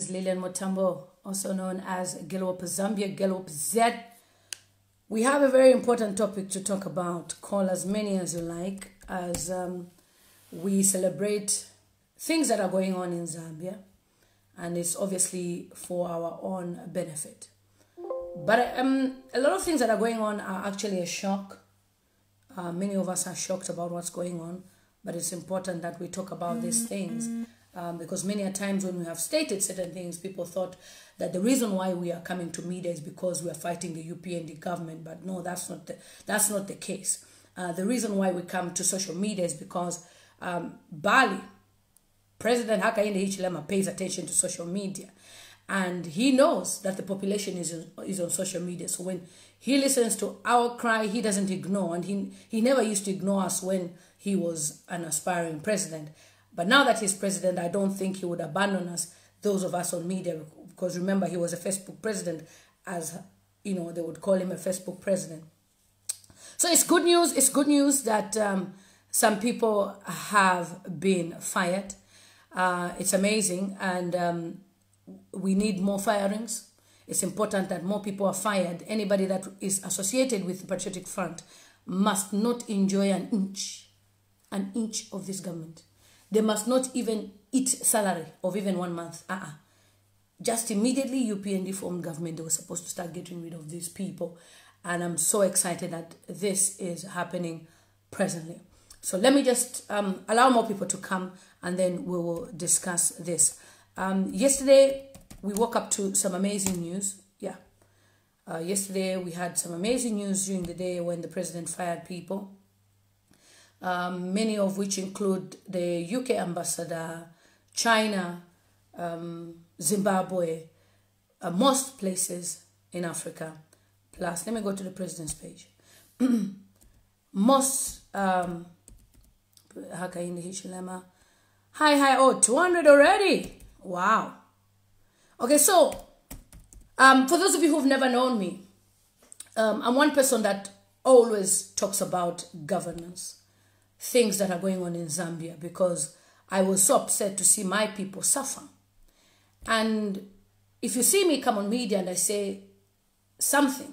Lilian Motambo, also known as Gelop Zambia, Gelop Z. We have a very important topic to talk about. Call as many as you like as we celebrate things that are going on in Zambia, and it's obviously for our own benefit. But a lot of things that are going on are actually a shock. Many of us are shocked about what's going on, but it's important that we talk about these things. Because many a times when we have stated certain things, people thought that the reason why we are coming to media is because we are fighting the UPND government. But no, that's not the case. The reason why we come to social media is because Bali, President HAKAINDE Hichilema, pays attention to social media. And he knows that the population is on social media. So when he listens to our cry, he doesn't ignore. And he never used to ignore us when he was an aspiring president. But now that he's president, I don't think he would abandon us, those of us on media, because remember, he was a Facebook president, as, you know, they would call him a Facebook president. So it's good news. It's good news that some people have been fired. It's amazing, and we need more firings. It's important that more people are fired. Anybody that is associated with the Patriotic Front must not enjoy an inch of this government. They must not even eat salary of even 1 month. Just immediately UPND formed government, they were supposed to start getting rid of these people. And I'm so excited that this is happening presently. So let me just allow more people to come, and then we will discuss this. Yesterday, we woke up to some amazing news. Yesterday, we had some amazing news during the day when the president fired people. Many of which include the UK ambassador, China, Zimbabwe, most places in Africa. Plus, let me go to the president's page. Most, HAKAINDE Hichilema. Hi, 200 already. Wow. Okay, so, for those of you who've never known me, I'm one person that always talks about governance. Things that are going on in Zambia, because I was so upset to see my people suffer. And if you see me come on media and I say something,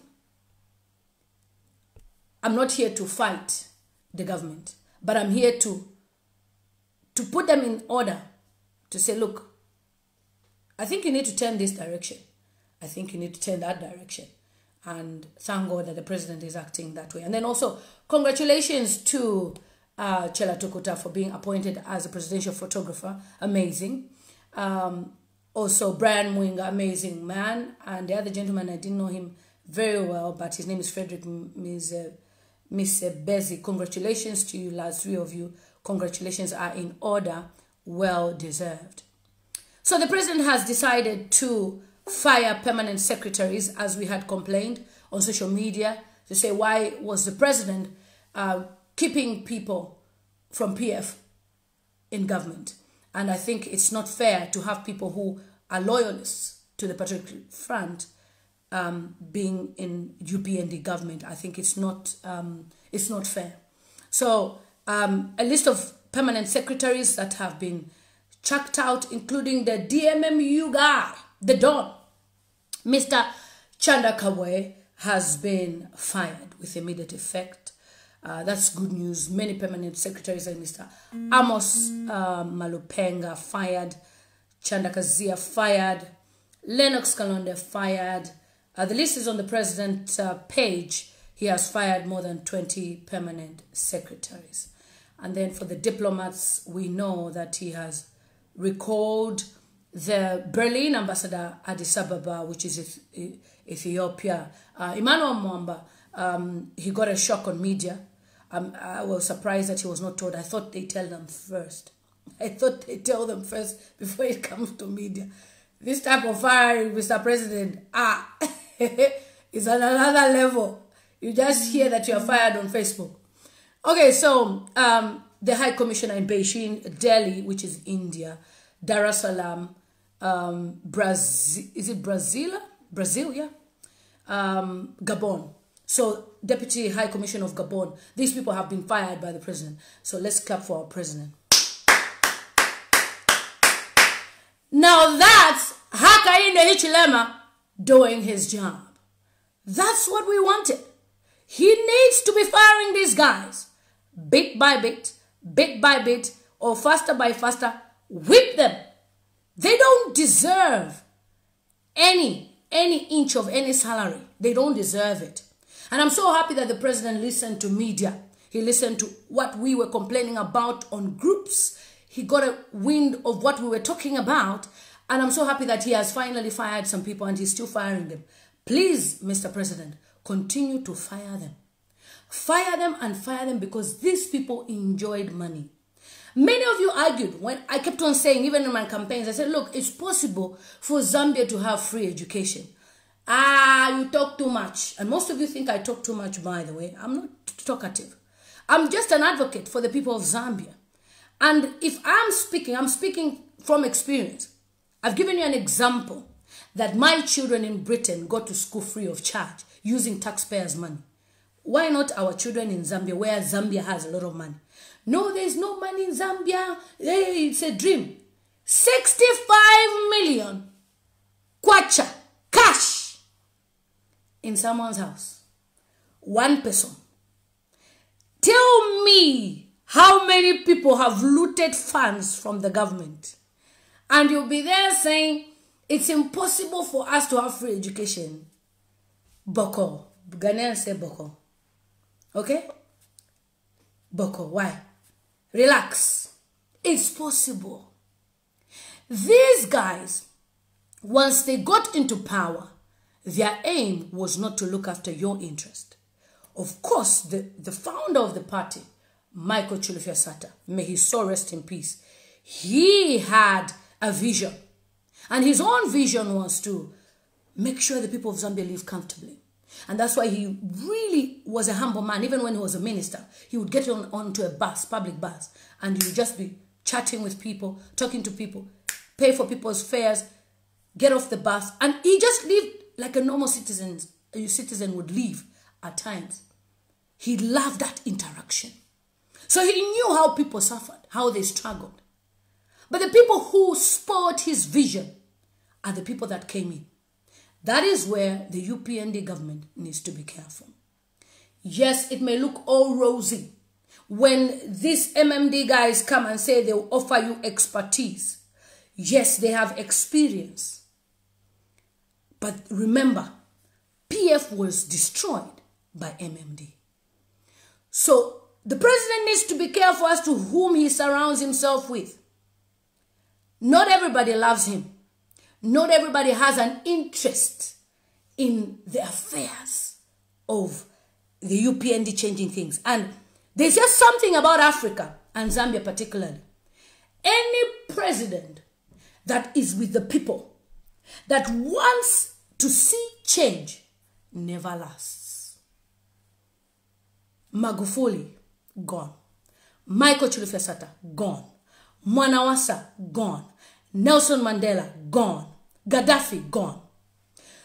I'm not here to fight the government, but I'm here to put them in order, to say, look, I think you need to turn this direction. I think you need to turn that direction. And thank God that the president is acting that way. And then also, congratulations to Chela Tukuta for being appointed as a presidential photographer. Amazing. Also, Brian Mwinga, amazing man. And the other gentleman, I didn't know him very well, but his name is Frederick Bezi. Congratulations to you, last three of you. Congratulations are in order. Well deserved. So the president has decided to fire permanent secretaries, as we had complained on social media, to say, why was the president keeping people from PF in government? And I think it's not fair to have people who are loyalists to the Patriotic Front being in UPND government. I think it's not fair. So a list of permanent secretaries that have been chucked out, including the DMMU guy, the Don, Mr. Chanda Kabwe, has been fired with immediate effect. That's good news. Many permanent secretaries, like Mr. Amos Malupenga fired, Chanda Kazia fired, Lennox Kalonde fired. The list is on the president's page. He has fired more than 20 permanent secretaries. And then for the diplomats, we know that he has recalled the Berlin ambassador, Addis Ababa, which is Ethiopia. Emmanuel Mwamba, he got a shock on media. I was surprised that he was not told. I thought they tell them first. I thought they tell them first before it comes to media. This type of firing, Mr. President, is on another level. You just hear that you are fired on Facebook. Okay, so the High Commissioner in Beijing, Delhi, which is India, Dar es Salaam, Brazil, is it Brazil? Brazil, yeah. Gabon. So, Deputy High Commissioner of Gabon, these people have been fired by the president. So, let's clap for our president. Now, that's HAKAINDE Hichilema doing his job. That's what we wanted. He needs to be firing these guys bit by bit, or faster by faster. Whip them. They don't deserve any inch of any salary. They don't deserve it. And I'm so happy that the president listened to media. He listened to what we were complaining about on groups. He got a wind of what we were talking about. And I'm so happy that he has finally fired some people and he's still firing them. Please, Mr. President, continue to fire them. Fire them and fire them, because these people enjoyed money. Many of you argued when I kept on saying, even in my campaigns, I said, look, it's possible for Zambia to have free education. You talk too much. And most of you think I talk too much, by the way. I'm not talkative. I'm just an advocate for the people of Zambia. And if I'm speaking from experience. I've given you an example that my children in Britain go to school free of charge using taxpayers' money. Why not our children in Zambia, where Zambia has a lot of money? No, there's no money in Zambia. Hey, it's a dream. 65 million kwacha cash in someone's house. One person. Tell me how many people have looted funds from the government. And you'll be there saying, it's impossible for us to have free education. Boko. Ghanaians say Boko. Okay? Boko. Why? Relax. It's possible. These guys, once they got into power, their aim was not to look after your interest. Of course, the founder of the party, Michael Chilufya-Sata, may his soul rest in peace, he had a vision. And his own vision was to make sure the people of Zambia live comfortably. And that's why he really was a humble man. Even when he was a minister, he would get onto a bus, public bus, and he would just be chatting with people, talking to people, pay for people's fares, get off the bus. And he just lived like a normal citizen would live at times. He loved that interaction. So he knew how people suffered, how they struggled. But the people who spoiled his vision are the people that came in. That is where the UPND government needs to be careful. Yes, it may look all rosy when these MMD guys come and say they'll offer you expertise. Yes, they have experience. But remember, PF was destroyed by MMD. So the president needs to be careful as to whom he surrounds himself with. Not everybody loves him. Not everybody has an interest in the affairs of the UPND changing things. And there's just something about Africa, and Zambia particularly. Any president that is with the people, that wants to see change, never lasts. Magufuli, gone. Michael Chilufya-Sata, gone. Mwanawasa, gone. Nelson Mandela, gone. Gaddafi, gone.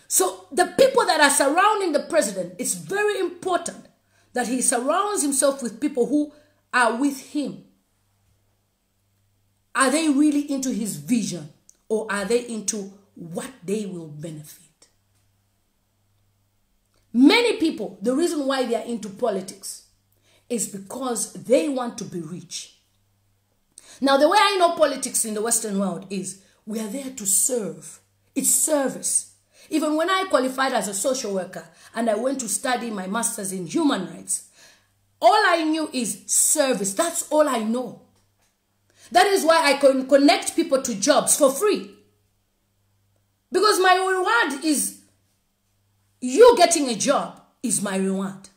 So the people that are surrounding the president, it's very important that he surrounds himself with people who are with him. Are they really into his vision, or are they into what they will benefit? Many people, the reason why they are into politics is because they want to be rich. Now, the way I know politics in the Western world is we are there to serve. It's service. Even when I qualified as a social worker and I went to study my master's in human rights, all I knew is service. That's all I know. That is why I can connect people to jobs for free. Because my reward is, you getting a job is my reward.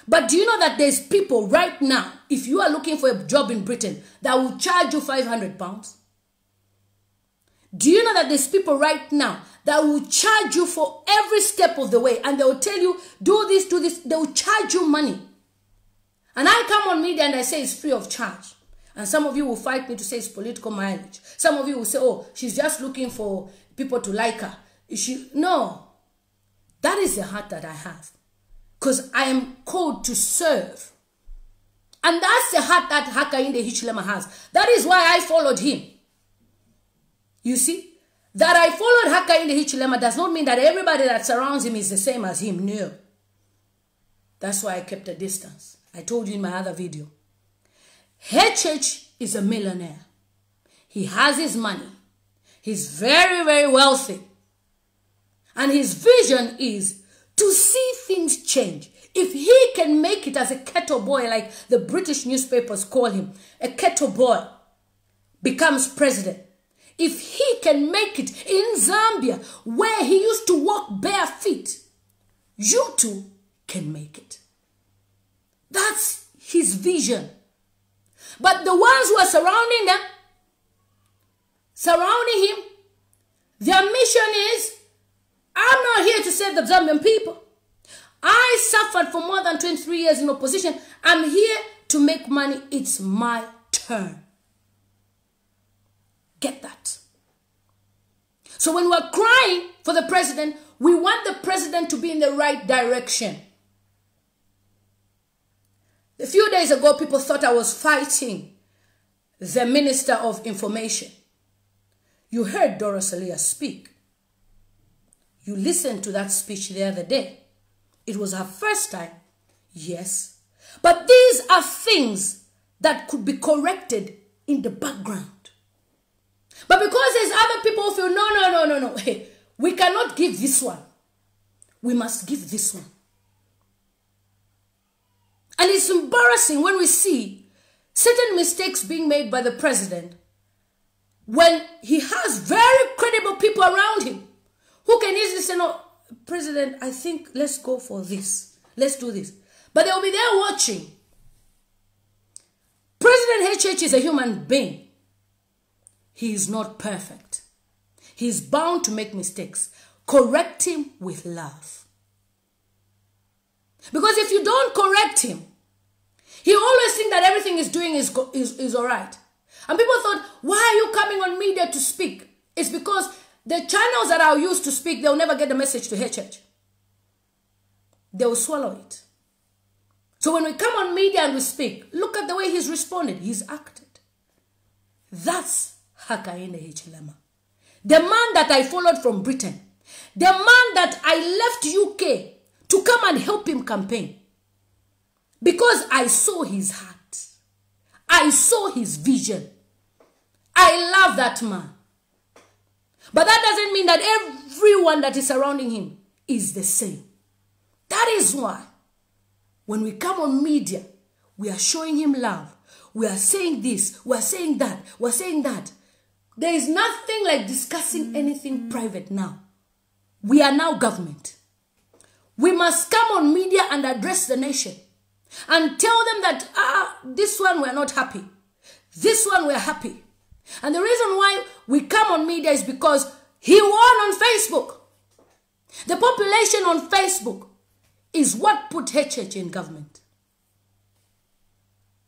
But do you know that there's people right now, if you are looking for a job in Britain, that will charge you £500? Do you know that there's people right now that will charge you for every step of the way, and they will tell you, do this, do this. They will charge you money. And I come on media and I say it's free of charge. And some of you will fight me to say it's political mileage. Some of you will say, oh, she's just looking for people to like her. No. That is the heart that I have. Because I am called to serve. And that's the heart that HAKAINDE Hichilema has. That is why I followed him. You see? That I followed Hakainde Hichilema does not mean that everybody that surrounds him is the same as him. No. That's why I kept a distance. I told you in my other video. HH is a millionaire. He has his money. He's very, very wealthy. And his vision is to see things change. If he can make it as a kettle boy, like the British newspapers call him, a kettle boy becomes president. If he can make it in Zambia, where he used to walk bare feet, you too can make it. That's his vision. But the ones who are surrounding him, their mission is, I'm not here to save the Zambian people. I suffered for more than 23 years in opposition. I'm here to make money. It's my turn. Get that. So when we're crying for the president, we want the president to be in the right direction. A few days ago, people thought I was fighting the Minister of Information. You heard Dora Salia speak. You listened to that speech the other day. It was her first time, yes. But these are things that could be corrected in the background. But because there's other people who feel, no, hey, we cannot give this one. We must give this one. And it's embarrassing when we see certain mistakes being made by the president when he has very credible people around him who can easily say, no, President, I think let's go for this. Let's do this. But they'll be there watching. President HH is a human being. He is not perfect. He's bound to make mistakes. Correct him with love. Because if you don't correct him, he always thinks that everything he's doing is all right. And people thought, why are you coming on media to speak? It's because the channels that are used to speak, they'll never get the message to HH. They will swallow it. So when we come on media and we speak, look at the way he's responded. He's acted. That's Hakainde Hichilema. The man that I followed from Britain. The man that I left UK to come and help him campaign. Because I saw his heart. I saw his vision. I love that man. But that doesn't mean that everyone that is surrounding him is the same. That is why when we come on media, we are showing him love. We are saying this, we are saying that, we are saying that. There is nothing like discussing anything private now. We are now government. We must come on media and address the nation and tell them that, this one we're not happy. This one we're happy. And the reason why we come on media is because he won on Facebook. The population on Facebook is what put HH in government.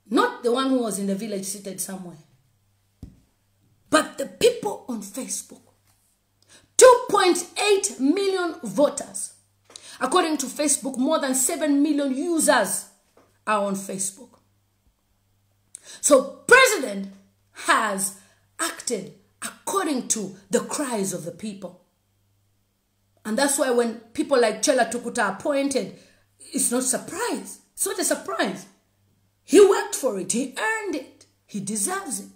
Not the one who was in the village seated somewhere. But the people on Facebook. 2.8 million voters. According to Facebook, more than 7 million users are on Facebook. So president has acted according to the cries of the people. And that's why when people like Chela Tukuta are appointed, it's not a surprise. It's not a surprise. He worked for it. He earned it. He deserves it.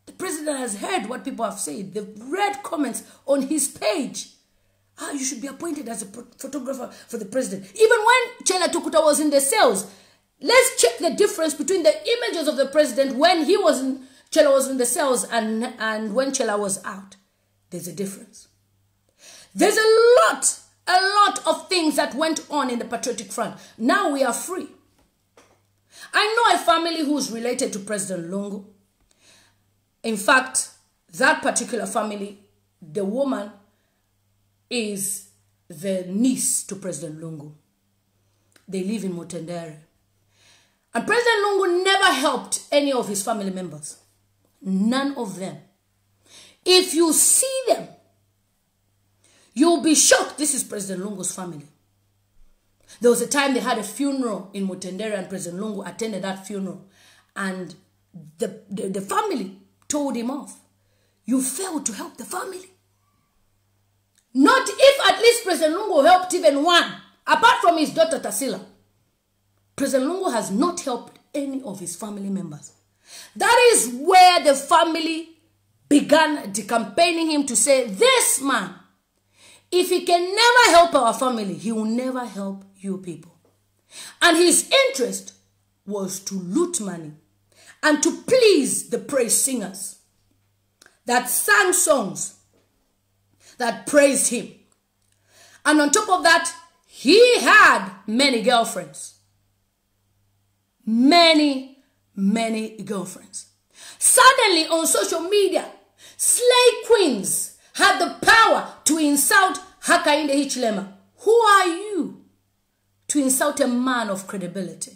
The president has heard what people have said. They've read comments on his page. You should be appointed as a photographer for the president. Even when Chela Tukuta was in the cells, let's check the difference between the images of the president when Chela was in the cells and when Chela was out. There's a difference. There's a lot of things that went on in the Patriotic Front. Now we are free. I know a family who's related to President Lungu. In fact, that particular family, the woman is the niece to President Lungu. They live in Mutendere. And President Lungu never helped any of his family members. None of them. If you see them, you'll be shocked. This is President Lungu's family. There was a time they had a funeral in Mutendere and President Lungu attended that funeral. And the family told him off. You failed to help the family. But if at least President Lungu helped even one, apart from his daughter Tasila, President Lungu has not helped any of his family members. That is where the family began campaigning him to say, this man, if he can never help our family, he will never help you people. And his interest was to loot money and to please the praise singers that sang songs that praised him. And on top of that, he had many girlfriends. Many girlfriends. Suddenly on social media, slay queens had the power to insult Hakainde Hichilema. Who are you to insult a man of credibility?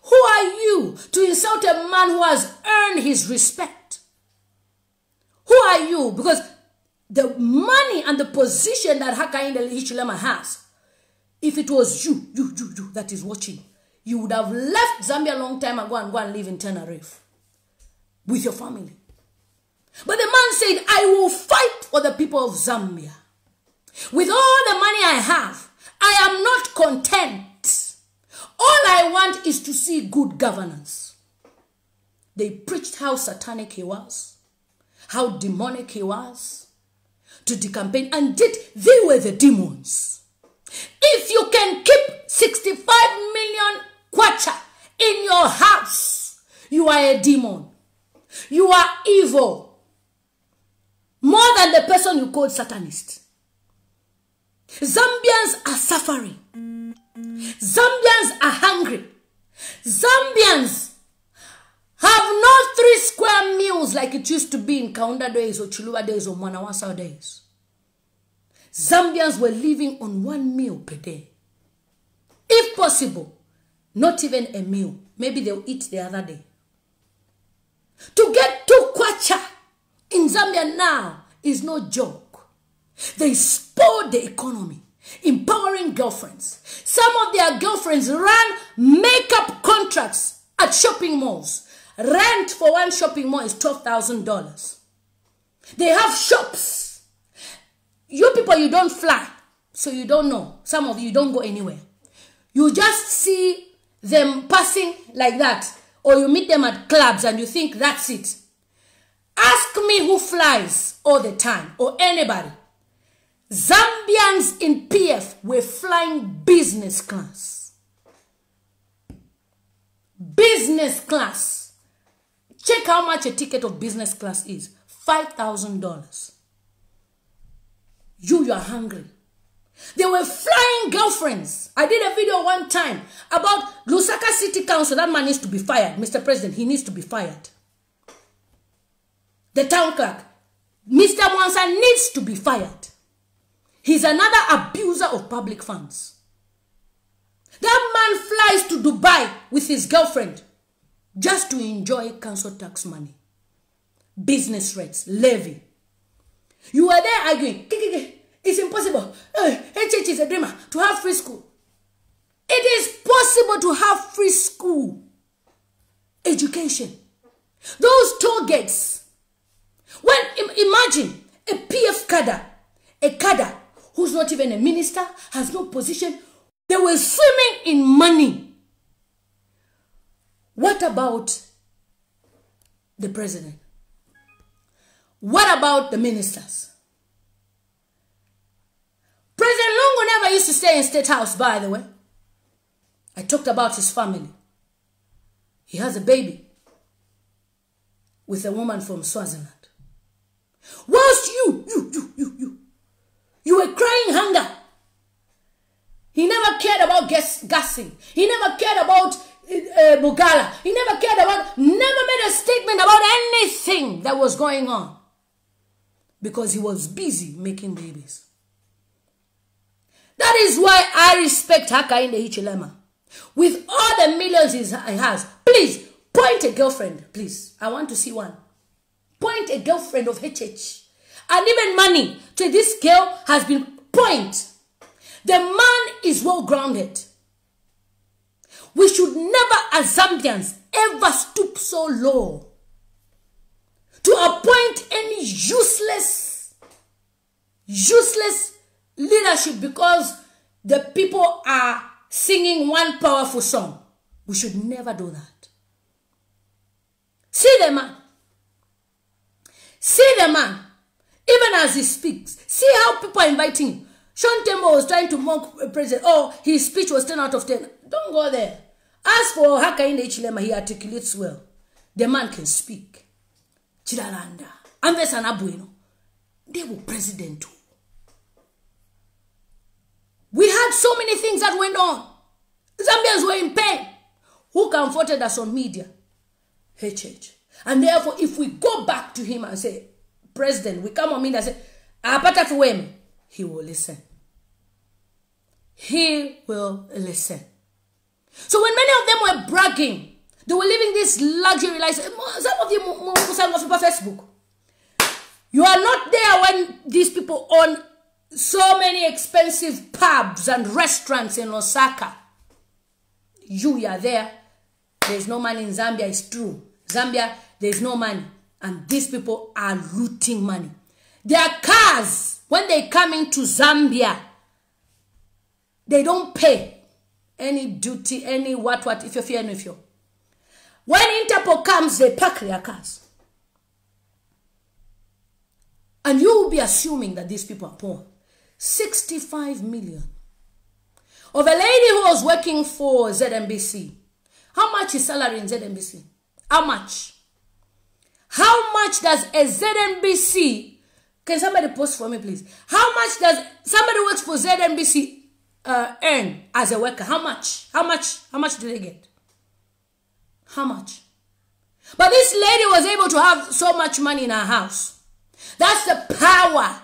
Who are you to insult a man who has earned his respect? Who are you? Because the money and the position that Hakainde Hichilema has, if it was you that is watching, you would have left Zambia a long time ago and go and live in Tenerife with your family. But the man said, I will fight for the people of Zambia. With all the money I have, I am not content. All I want is to see good governance. They preached how satanic he was, how demonic he was, to the campaign, and they were the demons. If you can keep 65 million kwacha in your house, you are a demon. You are evil. More than the person you called Satanist. Zambians are suffering. Zambians are hungry. Zambians have no 3 square meals like it used to be in Kaunda days or Chiluba days or Manawasa days. Zambians were living on 1 meal per day. If possible, not even a meal. Maybe they'll eat the other day. To get 2 kwacha in Zambia now is no joke. They spoiled the economy, empowering girlfriends. Some of their girlfriends ran makeup contracts at shopping malls. Rent for one shopping mall is $12,000. They have shops. You people, you don't fly, so you don't know. Some of you don't go anywhere. You just see them passing like that, or you meet them at clubs and you think that's it. Ask me who flies all the time, or anybody. Zambians in PF were flying business class. Business class. Check how much a ticket of business class is. $5,000. You are hungry. They were flying girlfriends. I did a video one time about Lusaka City Council. That man needs to be fired. Mr. President, he needs to be fired. The town clerk, Mr. Mwansa, needs to be fired. He's another abuser of public funds. That man flies to Dubai with his girlfriend just to enjoy council tax money, business rates, levy. You are there arguing, it's impossible. HH is a dreamer to have free school. It is possible to have free school education. Those toll gates. When imagine a PF cadre, a cadre who's not even a minister, has no position. They were swimming in money. What about the president? What about the ministers? President Lungu never used to stay in State House, by the way. I talked about his family. He has a baby with a woman from Swaziland. Whilst you were crying hunger. He never cared about gassing. He never cared about Bugala. He never made a statement about anything that was going on. Because he was busy making babies. That is why I respect Hakainde Hichilema. With all the millions he has, please, point a girlfriend, please. I want to see one. Point a girlfriend of HH. And even money to this girl has been point. The man is well grounded. We should never, as Zambians, ever stoop so low to appoint any useless leadership because the people are singing one powerful song. We should never do that. See the man. See the man. Even as he speaks. See how people are inviting him. Sean Tembo was trying to mock president. Oh, his speech was 10 out of 10. Don't go there. As for HAKAINDE Hichilema, he articulates well. The man can speak. Chiralanda. Ambesa Nabueno. They were president too. We had so many things that went on. Zambians were in pain. Who comforted us on media? HH. And therefore, if we go back to him and say, President, we come on media and say, Apata Fuweme, he will listen. He will listen. So when many of them were bragging, they were living this luxury life. Some of you on Facebook. You are not there when these people own so many expensive pubs and restaurants in Osaka. You are there. There's no money in Zambia. It's true. Zambia, there's no money. And these people are looting money. Their cars, when they come into Zambia, they don't pay any duty, any what, if you fear, if you. When Interpol comes, they park their cars. And you will be assuming that these people are poor. 65 million. Of a lady who was working for ZNBC. How much is salary in ZNBC? How much? How much does a ZNBC, can somebody post for me please? How much does somebody who works for ZNBC earn as a worker? How much? How much do they get? How much? But this lady was able to have so much money in her house. That's the power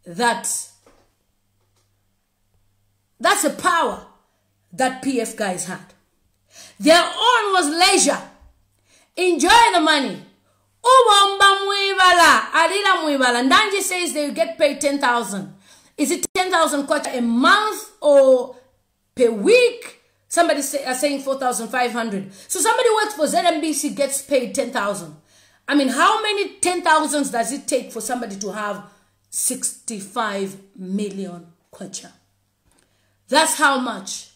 that's the power that PF guys had. Their own was leisure. Enjoy the money. Ndanji says they get paid 10,000. Is it 10,000 kwacha a month or per week? Somebody are saying 4,500. So somebody who works for ZNBC gets paid 10,000. I mean, how many 10,000s does it take for somebody to have 65 million kwacha? That's how much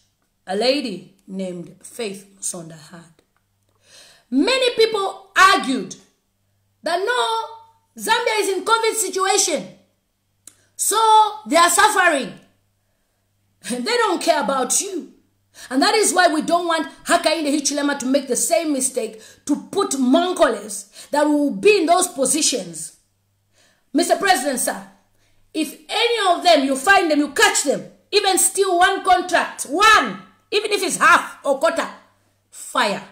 a lady named Faith Sonda had. Many people argued that no, Zambia is in COVID situation. So they are suffering. And they don't care about you. And that is why we don't want HAKAINDE Hichilema to make the same mistake to put mongoles that will be in those positions. Mr. President, sir, if any of them, you find them, you catch them, even steal one contract, one, even if it's half or quarter, fire.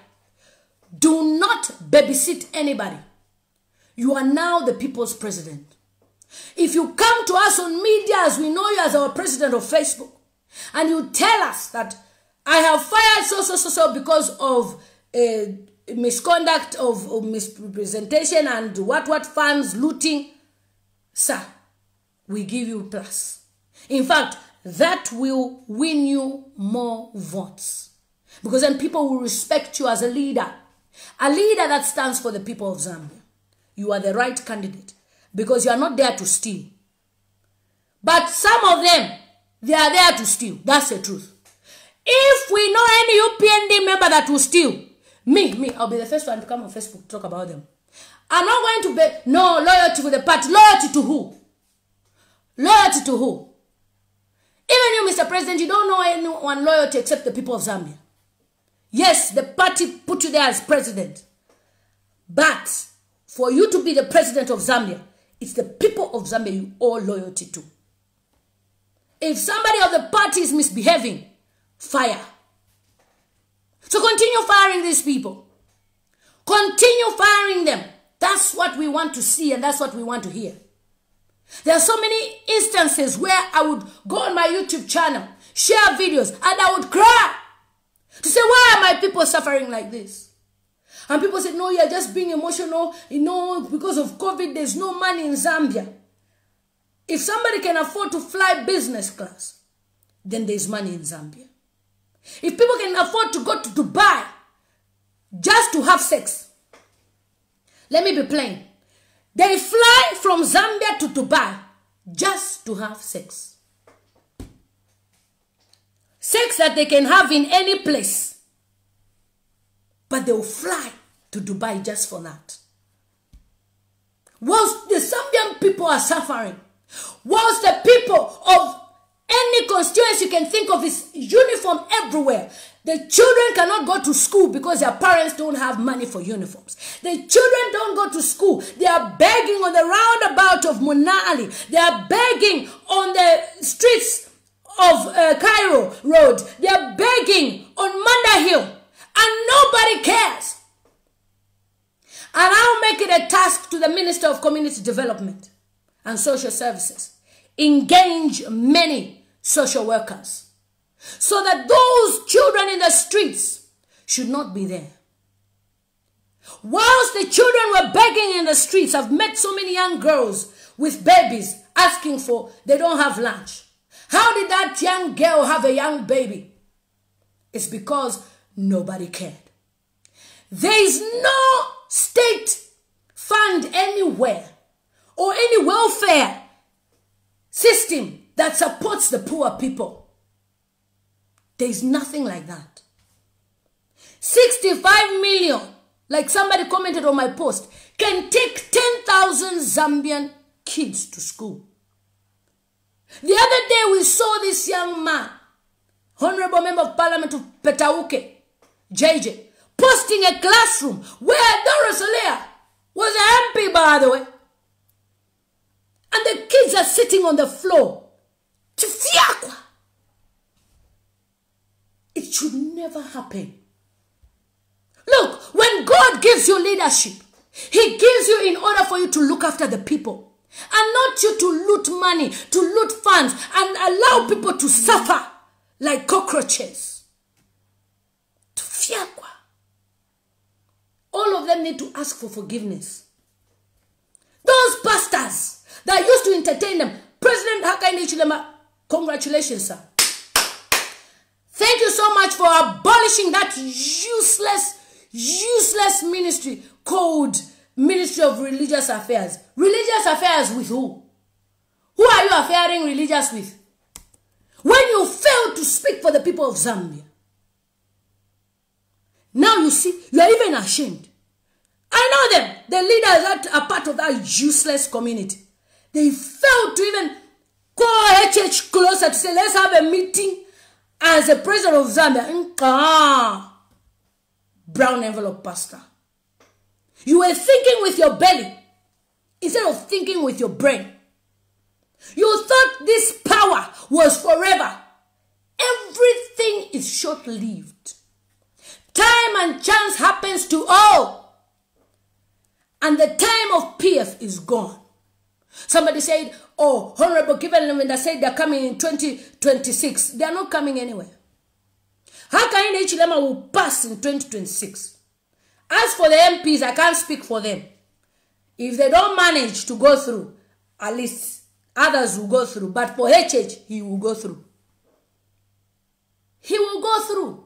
Do not babysit anybody. You are now the people's president. If you come to us on media as we know you as our president of Facebook, and you tell us that I have fired so because of misconduct, of misrepresentation and what funds, looting, sir, we give you plus. In fact, that will win you more votes. Because then people will respect you as a leader that stands for the people of Zambia. You are the right candidate because you are not there to steal. But some of them, they are there to steal. That's the truth. If we know any UPND member that will steal, me, I'll be the first one to come on Facebook to talk about them. I'm not going to bet, no, loyalty to the party. Loyalty to who? Loyalty to who? Even you, Mr. President, you don't know anyone loyalty except the people of Zambia. Yes, the party put you there as president. But for you to be the president of Zambia, it's the people of Zambia you owe loyalty to. If somebody of the party is misbehaving, fire. So continue firing these people. Continue firing them. That's what we want to see and that's what we want to hear. There are so many instances where I would go on my YouTube channel, share videos, and I would cry to say, why are my people suffering like this? And people say, no, you're just being emotional. You know, because of COVID, there's no money in Zambia. If somebody can afford to fly business class, then there's money in Zambia. If people can afford to go to Dubai just to have sex, let me be plain. They fly from Zambia to Dubai just to have sex. Sex that they can have in any place. But they will fly to Dubai just for that. Whilst the Zambian people are suffering, whilst the people of any constituency you can think of is uniform everywhere, the children cannot go to school because their parents don't have money for uniforms. The children don't go to school. They are begging on the roundabout of Munali. They are begging on the streets of Cairo Road. They are begging on Manda Hill. And nobody cares. And I'll make it a task to the Minister of Community Development and Social Services. Engage many social workers so that those children in the streets should not be there. Whilst the children were begging in the streets, I've met so many young girls with babies asking for, they don't have lunch. How did that young girl have a young baby? It's because nobody cared. There is no state fund anywhere or any welfare system that supports the poor people. There is nothing like that. 65 million, like somebody commented on my post, can take 10,000 Zambian kids to school. The other day we saw this young man, Honorable Member of Parliament of Petauke, JJ, posting a classroom where Doris Olea was an MP, by the way. And the kids are sitting on the floor. It should never happen. Look, when God gives you leadership, He gives you in order for you to look after the people. And not you to loot money, to loot funds, and allow people to suffer like cockroaches. All of them need to ask for forgiveness. Those pastors that used to entertain them, President HAKAINDE, congratulations, sir. Thank you so much for abolishing that useless ministry called Ministry of Religious Affairs. Religious affairs with who? Who are you affairing religious with? When you fail to speak for the people of Zambia. Now you see, you are even ashamed. I know them, the leaders that are part of that useless community. They failed to even call HH closer to say, let's have a meeting as the president of Zambia. Brown envelope pastor. You were thinking with your belly instead of thinking with your brain. You thought this power was forever. Everything is short-lived. Time and chance happens to all. And the time of PF is gone. Somebody said, oh, Honorable Kibelinda said they're coming in 2026. They're not coming anywhere. HAKAINDE will pass in 2026. As for the MPs, I can't speak for them. If they don't manage to go through, at least others will go through. But for HH, he will go through. He will go through.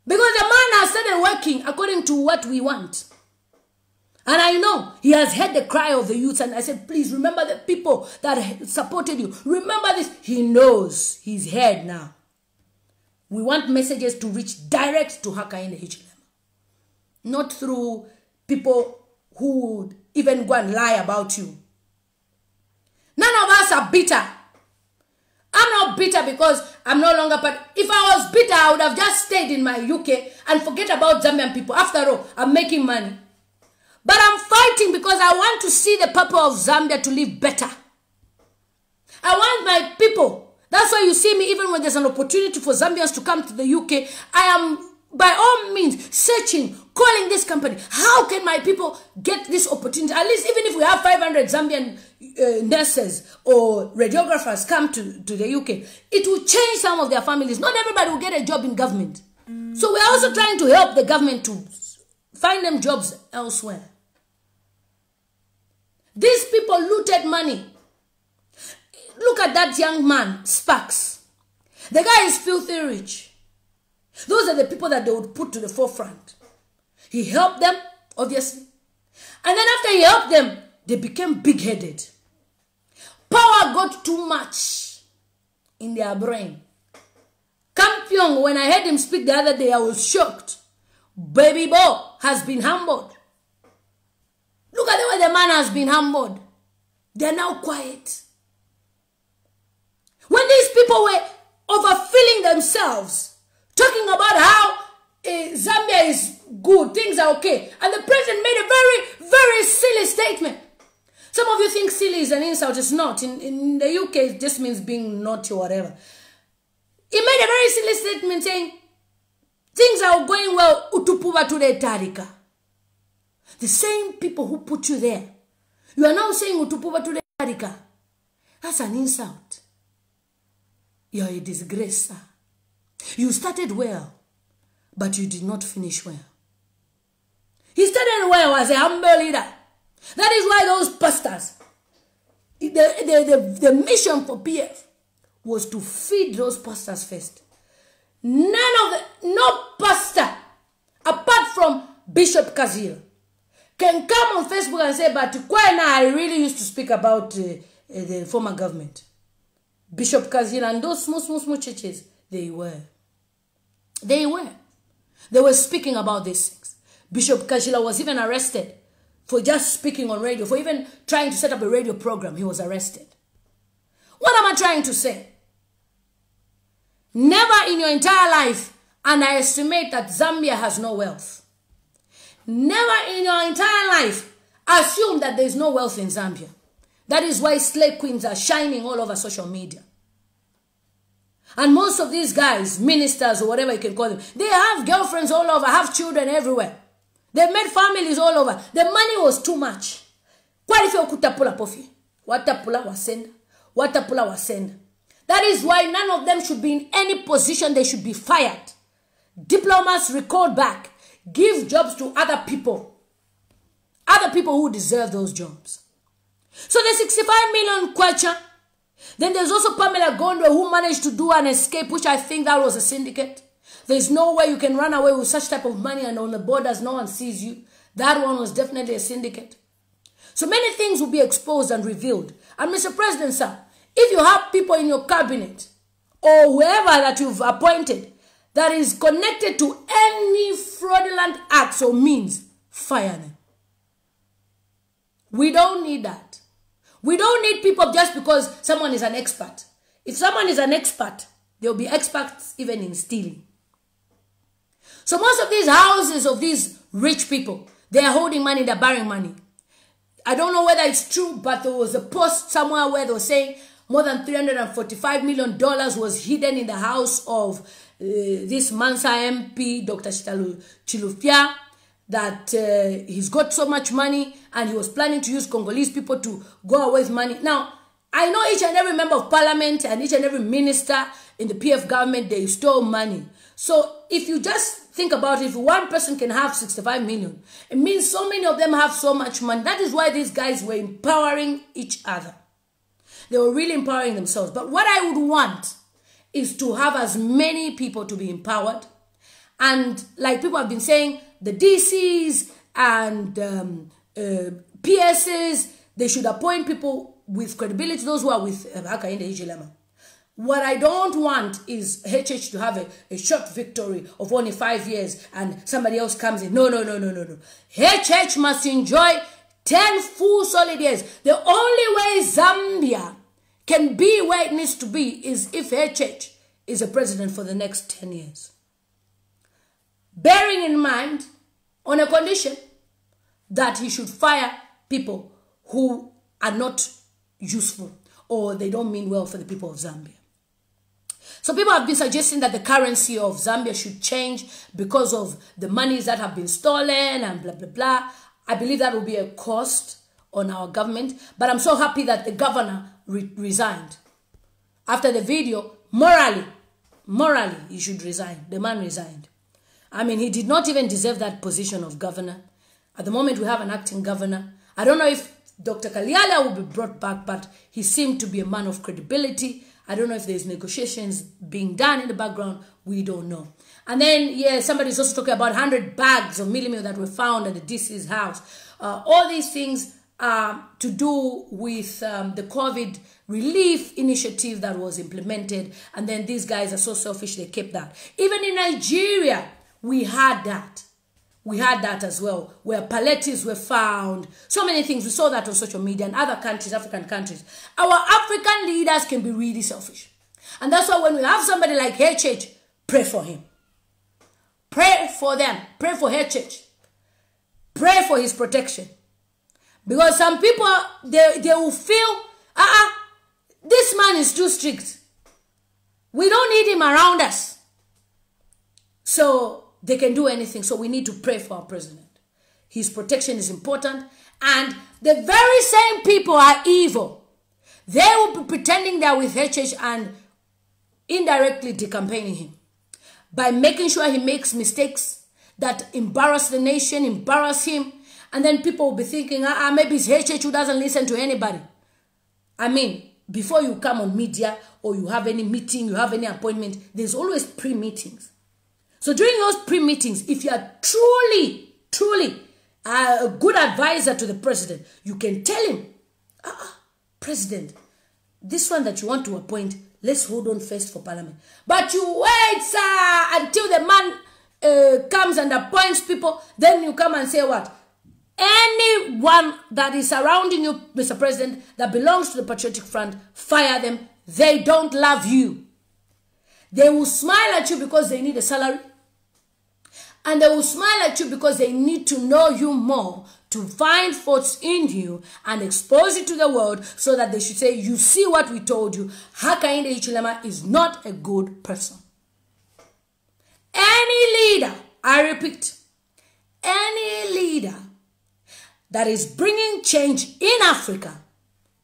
Because the man has started working according to what we want. And I know he has heard the cry of the youth. And I said, please remember the people that supported you. Remember this. He knows. He's heard now. We want messages to reach direct to HAKAINDE. Not through people who would even go and lie about you. None of us are bitter. I'm not bitter because I'm no longer part. If I was bitter, I would have just stayed in my UK and forget about Zambian people. After all, I'm making money. But I'm fighting because I want to see the people of Zambia to live better. I want my people. That's why you see me, even when there's an opportunity for Zambians to come to the UK, I am by all means searching, calling this company. How can my people get this opportunity? At least even if we have 500 Zambian nurses or radiographers come to the UK, it will change some of their families. Not everybody will get a job in government. So we're also trying to help the government to find them jobs elsewhere. These people looted money. Look at that young man, Sparks. The guy is filthy rich. Those are the people that they would put to the forefront. He helped them, obviously. And then after he helped them, they became big-headed. power got too much in their brain. Kampiong, when I heard him speak the other day, I was shocked. Baby Bo has been humbled. Look at the way the man has been humbled. They're now quiet. When these people were overfilling themselves, talking about how Zambia is good, things are okay, and the president made a very, very silly statement. Some of you think silly is an insult. It's not. In the UK, it just means being naughty or whatever. He made a very silly statement saying, things are going well, utupuba today tarika. The same people who put you there, you are now saying utupuba today tarika. That's an insult. You are a disgrace, sir. You started well, but you did not finish well. He started well as a humble leader. That is why those pastors, the mission for PF was to feed those pastors first. No pastor, apart from Bishop Kazil, can come on Facebook and say, but why now I really used to speak about the former government. Bishop Kazil and those small churches, they were speaking about these things. Bishop Kazila was even arrested for just speaking on radio, for even trying to set up a radio program. He was arrested. What am I trying to say? Never in your entire life underestimate that Zambia has no wealth. Never in your entire life assume that there is no wealth in Zambia. That is why slave queens are shining all over social media. And most of these guys, ministers or whatever you can call them, they have girlfriends all over, have children everywhere. They've made families all over. The money was too much. What if you kutapula pofi? Watapula wasenda. Watapula wasenda. That is why none of them should be in any position. They should be fired. Diplomats recalled back. Give jobs to other people. Other people who deserve those jobs. So the 65 million kwacha. Then there's also Pamela Gondwe who managed to do an escape, which I think that was a syndicate. There's no way you can run away with such type of money and on the borders no one sees you. That one was definitely a syndicate. So many things will be exposed and revealed. And Mr. President, sir, if you have people in your cabinet or whoever that you've appointed that is connected to any fraudulent acts or means, fire them. We don't need that. We don't need people just because someone is an expert. If someone is an expert, there will be experts even in stealing. So most of these houses of these rich people, they are holding money, they're borrowing money. I don't know whether it's true, but there was a post somewhere where they were saying more than $345 million was hidden in the house of this Mansa MP, Dr. Chilufya, that he's got so much money and he was planning to use Congolese people to go away with money. Now, I know each and every member of parliament and each and every minister in the PF government, they stole money. So if you just think about it, if one person can have 65 million, it means so many of them have so much money. That is why these guys were empowering each other. They were really empowering themselves. But what I would want is to have as many people to be empowered. And like people have been saying, the DCs and PSs, they should appoint people with credibility, those who are with HAKAINDE HLM. What I don't want is HH to have a short victory of only 5 years and somebody else comes in. No. HH must enjoy 10 full solid years. The only way Zambia can be where it needs to be is if HH is a president for the next 10 years. Bearing in mind, on a condition that he should fire people who are not useful or they don't mean well for the people of Zambia. So people have been suggesting that the currency of Zambia should change because of the monies that have been stolen and blah, blah, blah. I believe that will be a cost on our government. But I'm so happy that the governor resigned. After the video, morally, he should resign. The man resigned. I mean, he did not even deserve that position of governor. At the moment, we have an acting governor. I don't know if Dr. Kaliala will be brought back, but he seemed to be a man of credibility. I don't know if there's negotiations being done in the background. We don't know. And then, yeah, somebody's also talking about 100 bags of mealie meal that were found at the DC's house. All these things to do with the COVID relief initiative that was implemented. And then these guys are so selfish, they kept that. Even in Nigeria, we had that. We had that as well, where palliatives were found. So many things. We saw that on social media and other countries, African countries. Our African leaders can be really selfish. And that's why when we have somebody like HH, pray for him. Pray for them. Pray for HH. Pray for his protection. Because some people, they will feel, this man is too strict. We don't need him around us. So they can do anything. So we need to pray for our president. His protection is important. And the very same people are evil. They will be pretending they're with HH and indirectly decampaigning him by making sure he makes mistakes that embarrass the nation, embarrass him. And then people will be thinking, maybe it's HH who doesn't listen to anybody. I mean, before you come on media or you have any meeting, you have any appointment, there's always pre-meetings. So during those pre-meetings, if you are truly a good advisor to the president, you can tell him, President, this one that you want to appoint, let's hold on first for parliament. But you wait, sir, until the man comes and appoints people, then you come and say what? Anyone that is surrounding you, Mr. President, that belongs to the Patriotic Front, fire them. They don't love you. They will smile at you because they need a salary. And they will smile at you because they need to know you more, to find faults in you and expose it to the world so that they should say, you see what we told you. HAKAINDE Hichilema is not a good person. Any leader, I repeat, any leader that is bringing change in Africa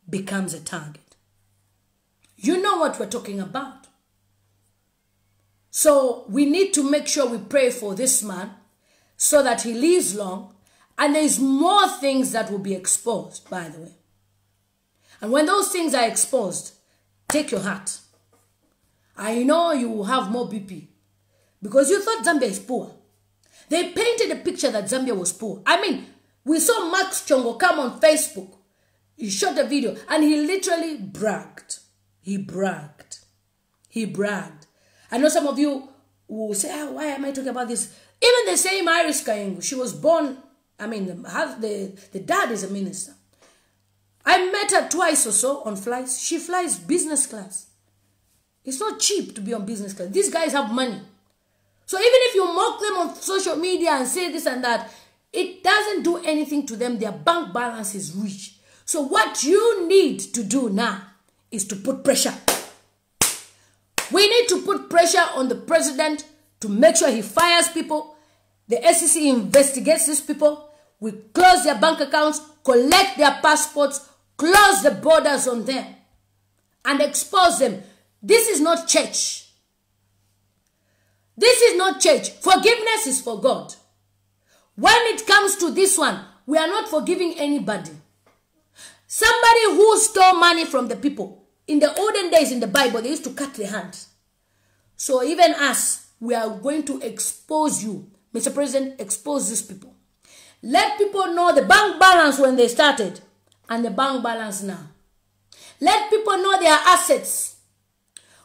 becomes a target. You know what we're talking about. So we need to make sure we pray for this man so that he lives long, and there's more things that will be exposed, by the way. And when those things are exposed, take your heart. I know you will have more BP because you thought Zambia is poor. They painted a picture that Zambia was poor. I mean, we saw Max Chongo come on Facebook. He shot a video and he literally bragged. He bragged. He bragged. I know some of you will say, why am I talking about this? Even the same Iris Kayengu, she was born, I mean, the dad is a minister. I met her twice or so on flights. She flies business class. It's not cheap to be on business class. These guys have money. So even if you mock them on social media and say this and that, it doesn't do anything to them. Their bank balance is rich. So what you need to do now is to put pressure. We need to put pressure on the president to make sure he fires people. The SEC investigates these people. We close their bank accounts, collect their passports, close the borders on them, and expose them. This is not church. This is not church. Forgiveness is for God. When it comes to this one, we are not forgiving anybody. Somebody who stole money from the people. In the olden days in the Bible, they used to cut their hands. So even us, we are going to expose you. Mr. President, expose these people. Let people know the bank balance when they started and the bank balance now. Let people know their assets,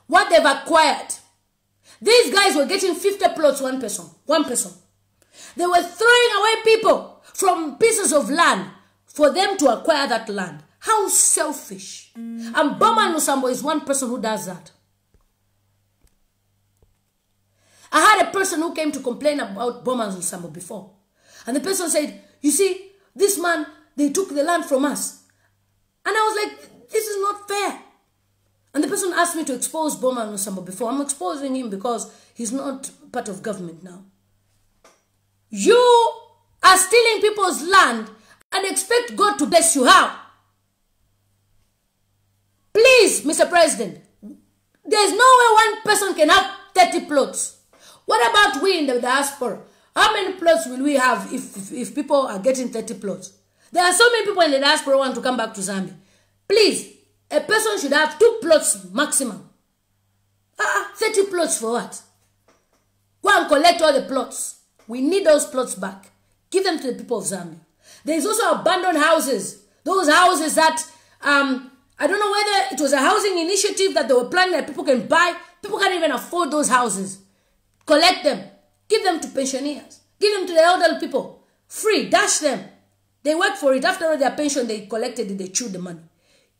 what they've acquired. These guys were getting 50 plots, one person. They were throwing away people from pieces of land for them to acquire that land. How selfish. And Boma Nusambo is one person who does that. I had a person who came to complain about Boma Nusambo before. And the person said, you see, this man, they took the land from us. And I was like, this is not fair. And the person asked me to expose Boma Nusambo before. I'm exposing him because he's not part of government now. You are stealing people's land and expect God to bless you. How? Please, Mr. President, there's no way one person can have 30 plots. What about we in the diaspora? How many plots will we have if people are getting 30 plots? There are so many people in the diaspora who want to come back to Zambia. Please, a person should have 2 plots maximum. 30 plots for what? Go and collect all the plots. We need those plots back. Give them to the people of Zambia. There is also abandoned houses. Those houses that, I don't know whether it was a housing initiative that they were planning that people can buy. People can't even afford those houses. Collect them. Give them to pensioners. Give them to the elderly people. Free. Dash them. They work for it. After all their pension, they collected it. They chewed the money.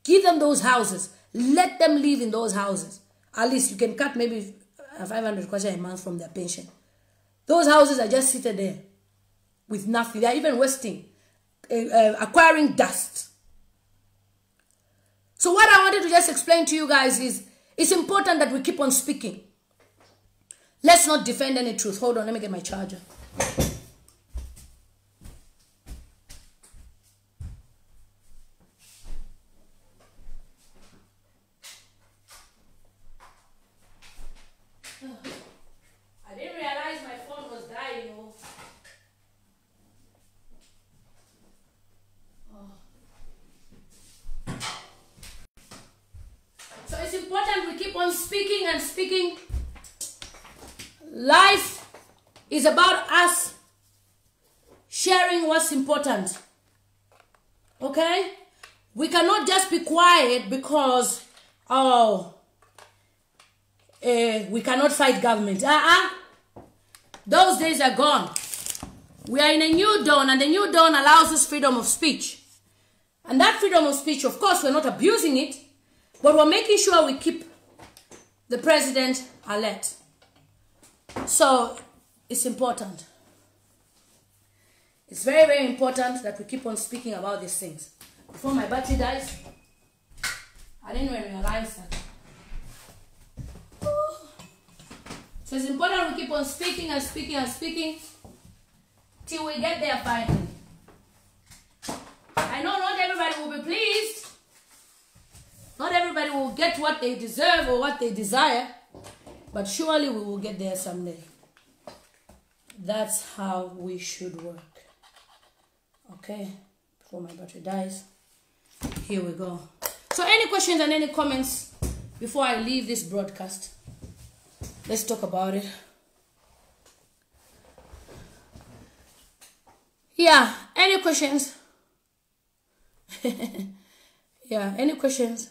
Give them those houses. Let them live in those houses. At least you can cut maybe 500 kwacha a month from their pension. Those houses are just sitting there with nothing. They are even wasting, acquiring dust. So what I wanted to just explain to you guys is, it's important that we keep on speaking. Let's not defend any truth. Hold on, let me get my charger. I didn't realize my phone was dying. So it's important we keep on speaking and speaking. Life is about us sharing what's important. Okay? We cannot just be quiet because, we cannot fight government. Those days are gone. We are in a new dawn, and the new dawn allows us freedom of speech. And that freedom of speech, of course, we're not abusing it, but we're making sure we keep the president alert. So it's important. It's very, very important that we keep on speaking about these things. Before my battery dies, I didn't even realize that. So it's important we keep on speaking and speaking and speaking till we get there finally. I know not everybody will be pleased. Not everybody will get what they deserve or what they desire. But surely we will get there someday. That's how we should work. Okay, before my battery dies. Here we go. So any questions and any comments before I leave this broadcast? Let's talk about it. Yeah, any questions? Yeah, any questions?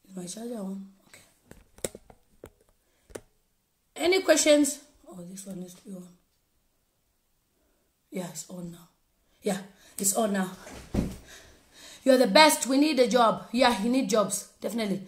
Is my charger on? Okay. Any questions? Oh, this one needs to be on. Yeah, it's on now. Yeah, it's on now. You're the best. We need a job. Yeah, you need jobs. Definitely.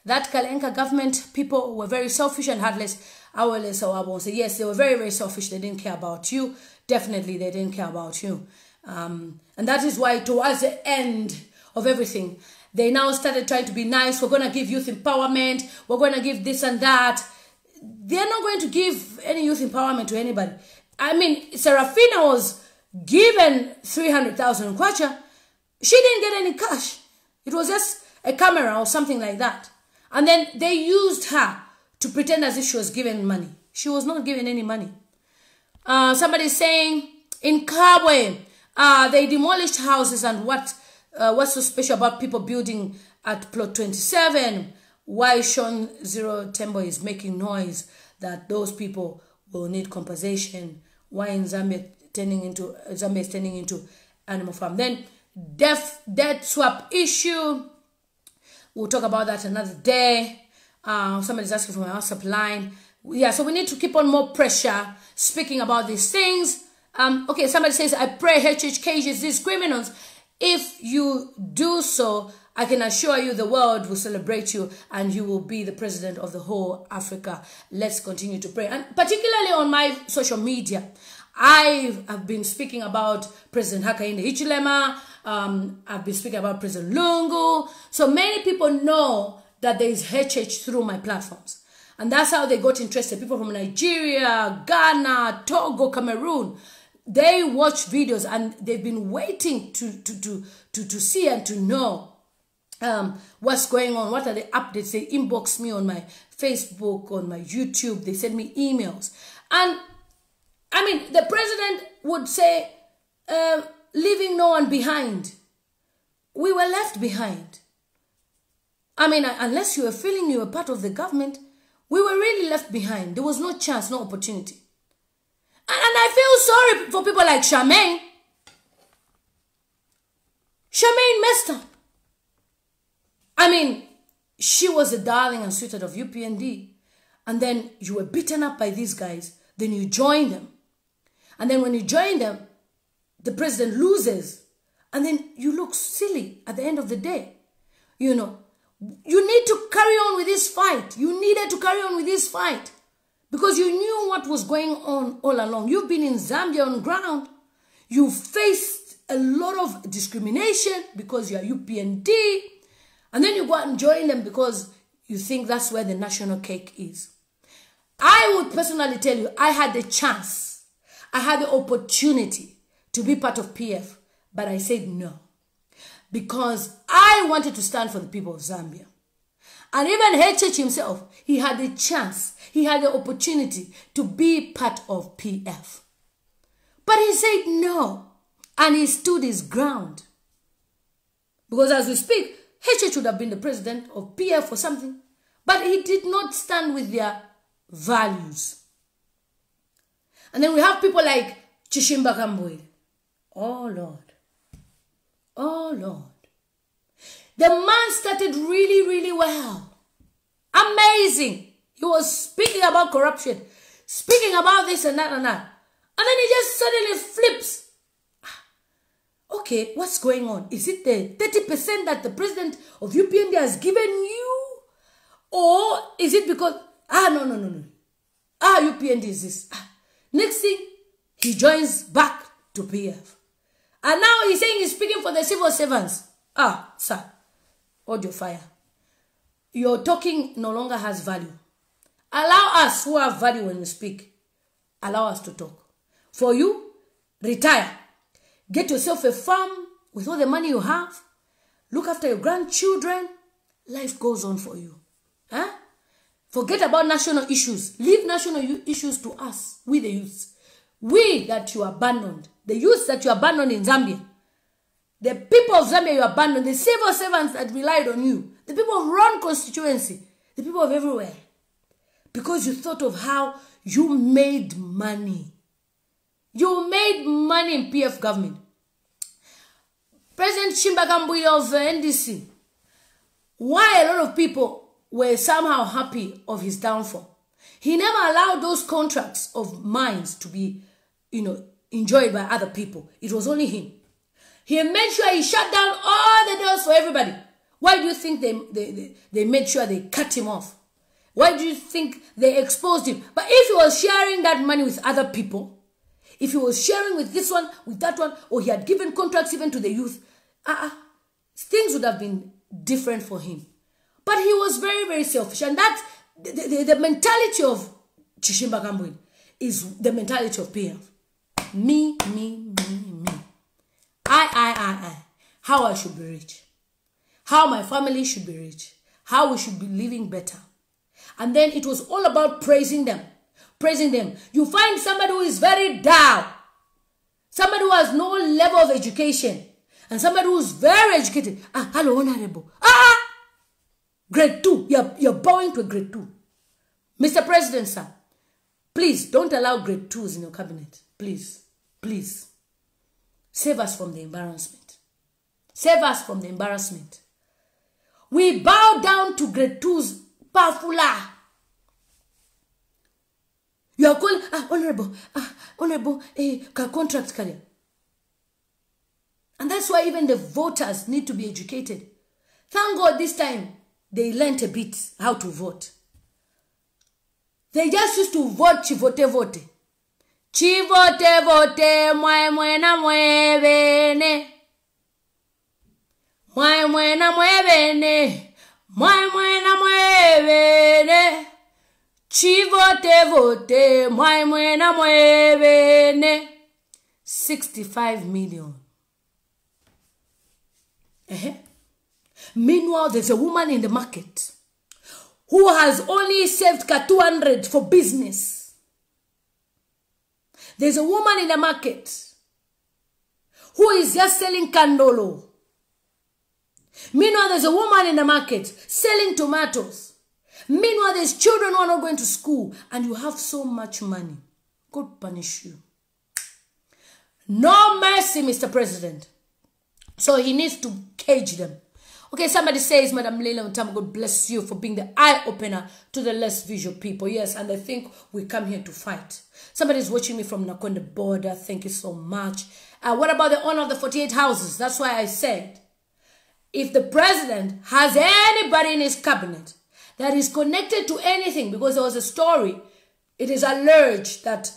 That Kalenka government, people were very selfish and heartless. So I won't say yes, they were very, very selfish. They didn't care about you. Definitely, they didn't care about you. And that is why towards the end of everything, they now started trying to be nice. We're going to give youth empowerment. We're going to give this and that. They're not going to give any youth empowerment to anybody. I mean, Serafina was given 300,000 kwacha. She didn't get any cash. It was just a camera or something like that. And then they used her to pretend as if she was given money. She was not given any money. Somebody saying in Kabwe, they demolished houses, and what's so special about people building at plot 27? Why Sean Zero Tembo is making noise that those people will need compensation? Why in Zambia is turning into animal farm? Then debt swap issue. We'll talk about that another day. Somebody's asking for my WhatsApp line. Yeah, so we need to keep on more pressure speaking about these things. Okay, somebody says, I pray HH cages these criminals. If you do so, I can assure you the world will celebrate you and you will be the president of the whole Africa. Let's continue to pray. And particularly on my social media, I have been speaking about President HAKAINDE Hichilema. I've been speaking about President Lungu. So many people know that there is HH through my platforms. And that's how they got interested. People from Nigeria, Ghana, Togo, Cameroon. They watch videos and they've been waiting to see and to know what's going on. What are the updates? They inbox me on my Facebook, on my YouTube. They send me emails. And I mean, the president would say, leaving no one behind. We were left behind. I mean, unless you were feeling you were part of the government, we were really left behind. There was no chance, no opportunity. And I feel sorry for people like Charmaine. Charmaine messed up. I mean, she was the darling and sweetheart of UPND. And then you were beaten up by these guys. Then you joined them. And then when you join them, the president loses. And then you look silly at the end of the day. You know, you need to carry on with this fight. You needed to carry on with this fight. Because you knew what was going on all along. You've been in Zambia on ground. You faced a lot of discrimination because you are UPND. And then you go out and join them because you think that's where the national cake is. I would personally tell you, I had the chance. I had the opportunity to be part of PF. But I said no. Because I wanted to stand for the people of Zambia. And even HH himself, he had the chance. He had the opportunity to be part of PF. But he said no. And he stood his ground. Because as we speak, HH would have been the president of PF or something. But he did not stand with their values. And then we have people like Chishimba Kambwe. Oh Lord. Oh Lord. The man started really, really well. Amazing. He was speaking about corruption. Speaking about this and that and that. And then he just suddenly flips. Okay, what's going on? Is it the 30% that the president of UPND has given you? Or is it because, no. UPND is this. Next thing, he joins back to PF. And now he's saying he's speaking for the civil servants. Sir, hold your fire. Your talking no longer has value. Allow us who have value when we speak. Allow us to talk. For you, retire. Get yourself a farm with all the money you have. Look after your grandchildren. Life goes on for you. Forget about national issues. Leave national issues to us, we the youths. We that you abandoned. The youths that you abandoned in Zambia. The people of Zambia you abandoned. The civil servants that relied on you. The people of Ron constituency. The people of everywhere. Because you thought of how you made money. You made money in PF government. President Chimbagambwe of NDC. Why a lot of people were somehow happy of his downfall. He never allowed those contracts of mines to be, enjoyed by other people. It was only him. He made sure he shut down all the doors for everybody. Why do you think they made sure they cut him off? Why do you think they exposed him? But if he was sharing that money with other people, if he was sharing with this one, with that one, or he had given contracts even to the youth, things would have been different for him. But he was very, very selfish. And that's the mentality of Chishimba Kambwe is the mentality of PF. Me. I. How I should be rich. How my family should be rich. How we should be living better. And then it was all about praising them. Praising them. You find somebody who is very down. Somebody who has no level of education. And somebody who is very educated. Hello, honorable. Grade 2. You're bowing to a grade 2. Mr. President, sir. Please, don't allow grade 2s in your cabinet. Please. Please. Save us from the embarrassment. Save us from the embarrassment. We bow down to grade 2s. Pafula. You are calling, honorable, contract career. And that's why even the voters need to be educated. Thank God this time they learnt a bit how to vote. They just used to vote, chivote. Chivote, mwena mwebene. Mwena mwebene. Mwena mwebene. Chivote, mwena mwebene. 65 million. Meanwhile, there's a woman in the market who has only saved 200 for business. There's a woman in the market who is just selling candolo. Meanwhile, there's a woman in the market selling tomatoes. Meanwhile, there's children who are not going to school, and you have so much money. God punish you. No mercy, Mr. President. So he needs to cage them. Okay, somebody says, Madam Leila Ontamo, God bless you for being the eye-opener to the less visual people. Yes, and I think we come here to fight. Somebody's watching me from Nakonde border. Thank you so much. What about the owner of the 48 houses? That's why I said, if the president has anybody in his cabinet that is connected to anything, because there was a story, it is alleged that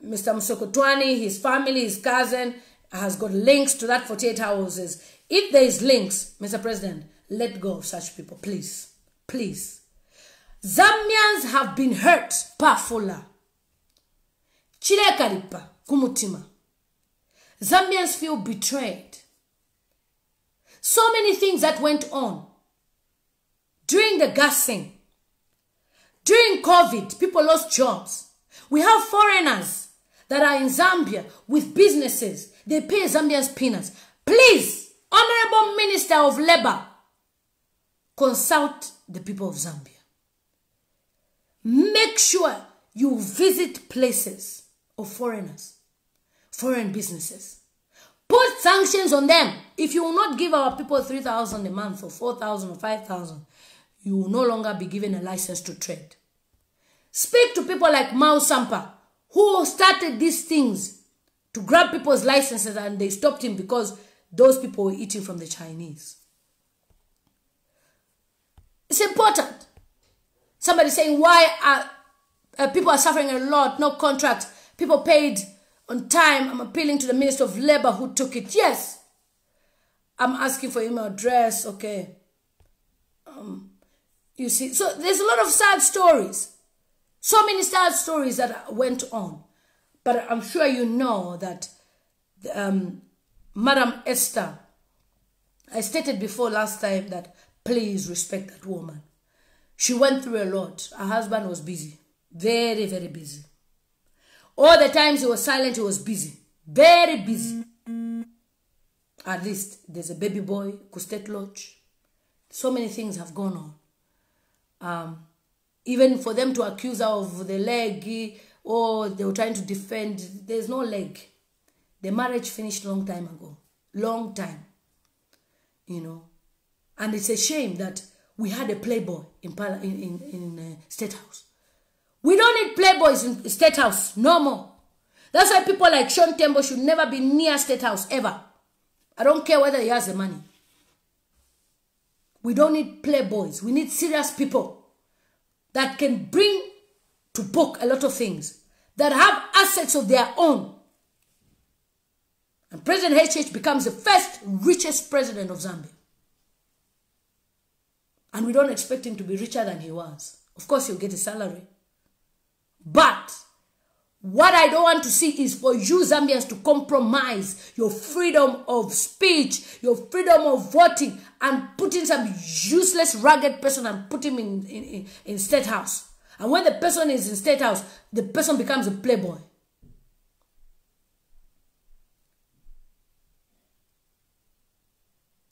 Mr. Msokotwani, his family, his cousin, has got links to that 48 houses. If there is links, Mr. President, let go of such people, please. Please. Zambians have been hurt, pafula. Chile karipa, kumutima. Zambians feel betrayed. So many things that went on. During the gassing, during COVID, people lost jobs. We have foreigners that are in Zambia with businesses. They pay Zambians peanuts. Please, Honorable Minister of Labor, consult the people of Zambia. Make sure you visit places of foreigners, foreign businesses. Put sanctions on them. If you will not give our people 3,000 a month or 4,000 or 5,000, you will no longer be given a license to trade. Speak to people like Mao Sampa, who started these things to grab people's licenses, and they stopped him because those people were eating from the Chinese. It's important. Somebody saying, why are people are suffering a lot, no contract, people paid on time. I'm appealing to the Minister of Labor who took it. Yes. I'm asking for email address. Okay. You see, so there's a lot of sad stories. So many sad stories that went on. But I'm sure you know that Madam Esther, I stated before last time that please respect that woman. She went through a lot. Her husband was busy. Very, very busy. All the times he was silent, he was busy. Very busy. At least there's a baby boy, Kustet Lodge. So many things have gone on. Even for them to accuse her of the leg, or they were trying to defend, there's no leg. The marriage finished long time ago. Long time. You know. And it's a shame that we had a playboy in State House. We don't need playboys in State House. No more. That's why people like Sean Tembo should never be near State House, ever. I don't care whether he has the money. We don't need playboys. We need serious people that can bring to book a lot of things, that have assets of their own. And President HH becomes the first richest president of Zambia. And we don't expect him to be richer than he was. Of course, he'll get a salary. But what I don't want to see is for you Zambians to compromise your freedom of speech, your freedom of voting, and put in some useless, ragged person and put him in State House. And when the person is in State House, the person becomes a playboy.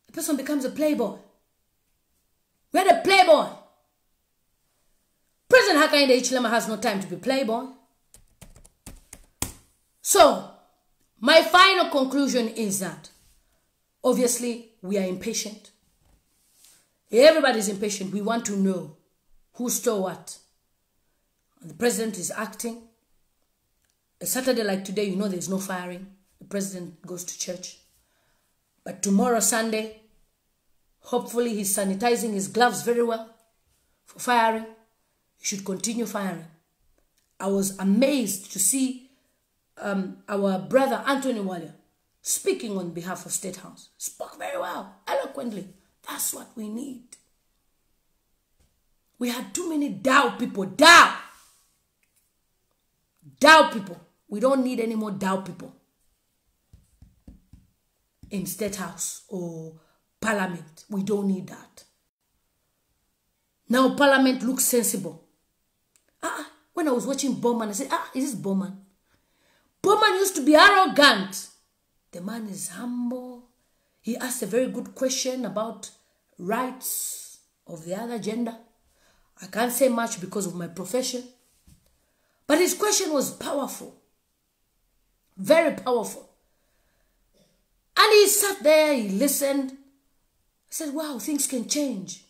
The person becomes a playboy. We had a playboy. President HAKAINDE Hichilema has no time to be playboy. So, my final conclusion is that, obviously, we are impatient. Everybody's impatient. We want to know who stole what. And the president is acting. A Saturday like today, you know there's no firing. The president goes to church. But tomorrow, Sunday, hopefully he's sanitizing his gloves very well for firing. He should continue firing. I was amazed to see our brother Anthony Walia speaking on behalf of State House. Spoke very well, eloquently. That's what we need. We had too many Dow people. Dow people. We don't need any more Dow people in State House or Parliament. We don't need that. Now Parliament looks sensible. When I was watching Bowman, I said, is this Bowman? Bowman used to be arrogant. The man is humble. He asked a very good question about rights of the other gender. I can't say much because of my profession. But his question was powerful. Very powerful. And he sat there, he listened. He said, wow, things can change.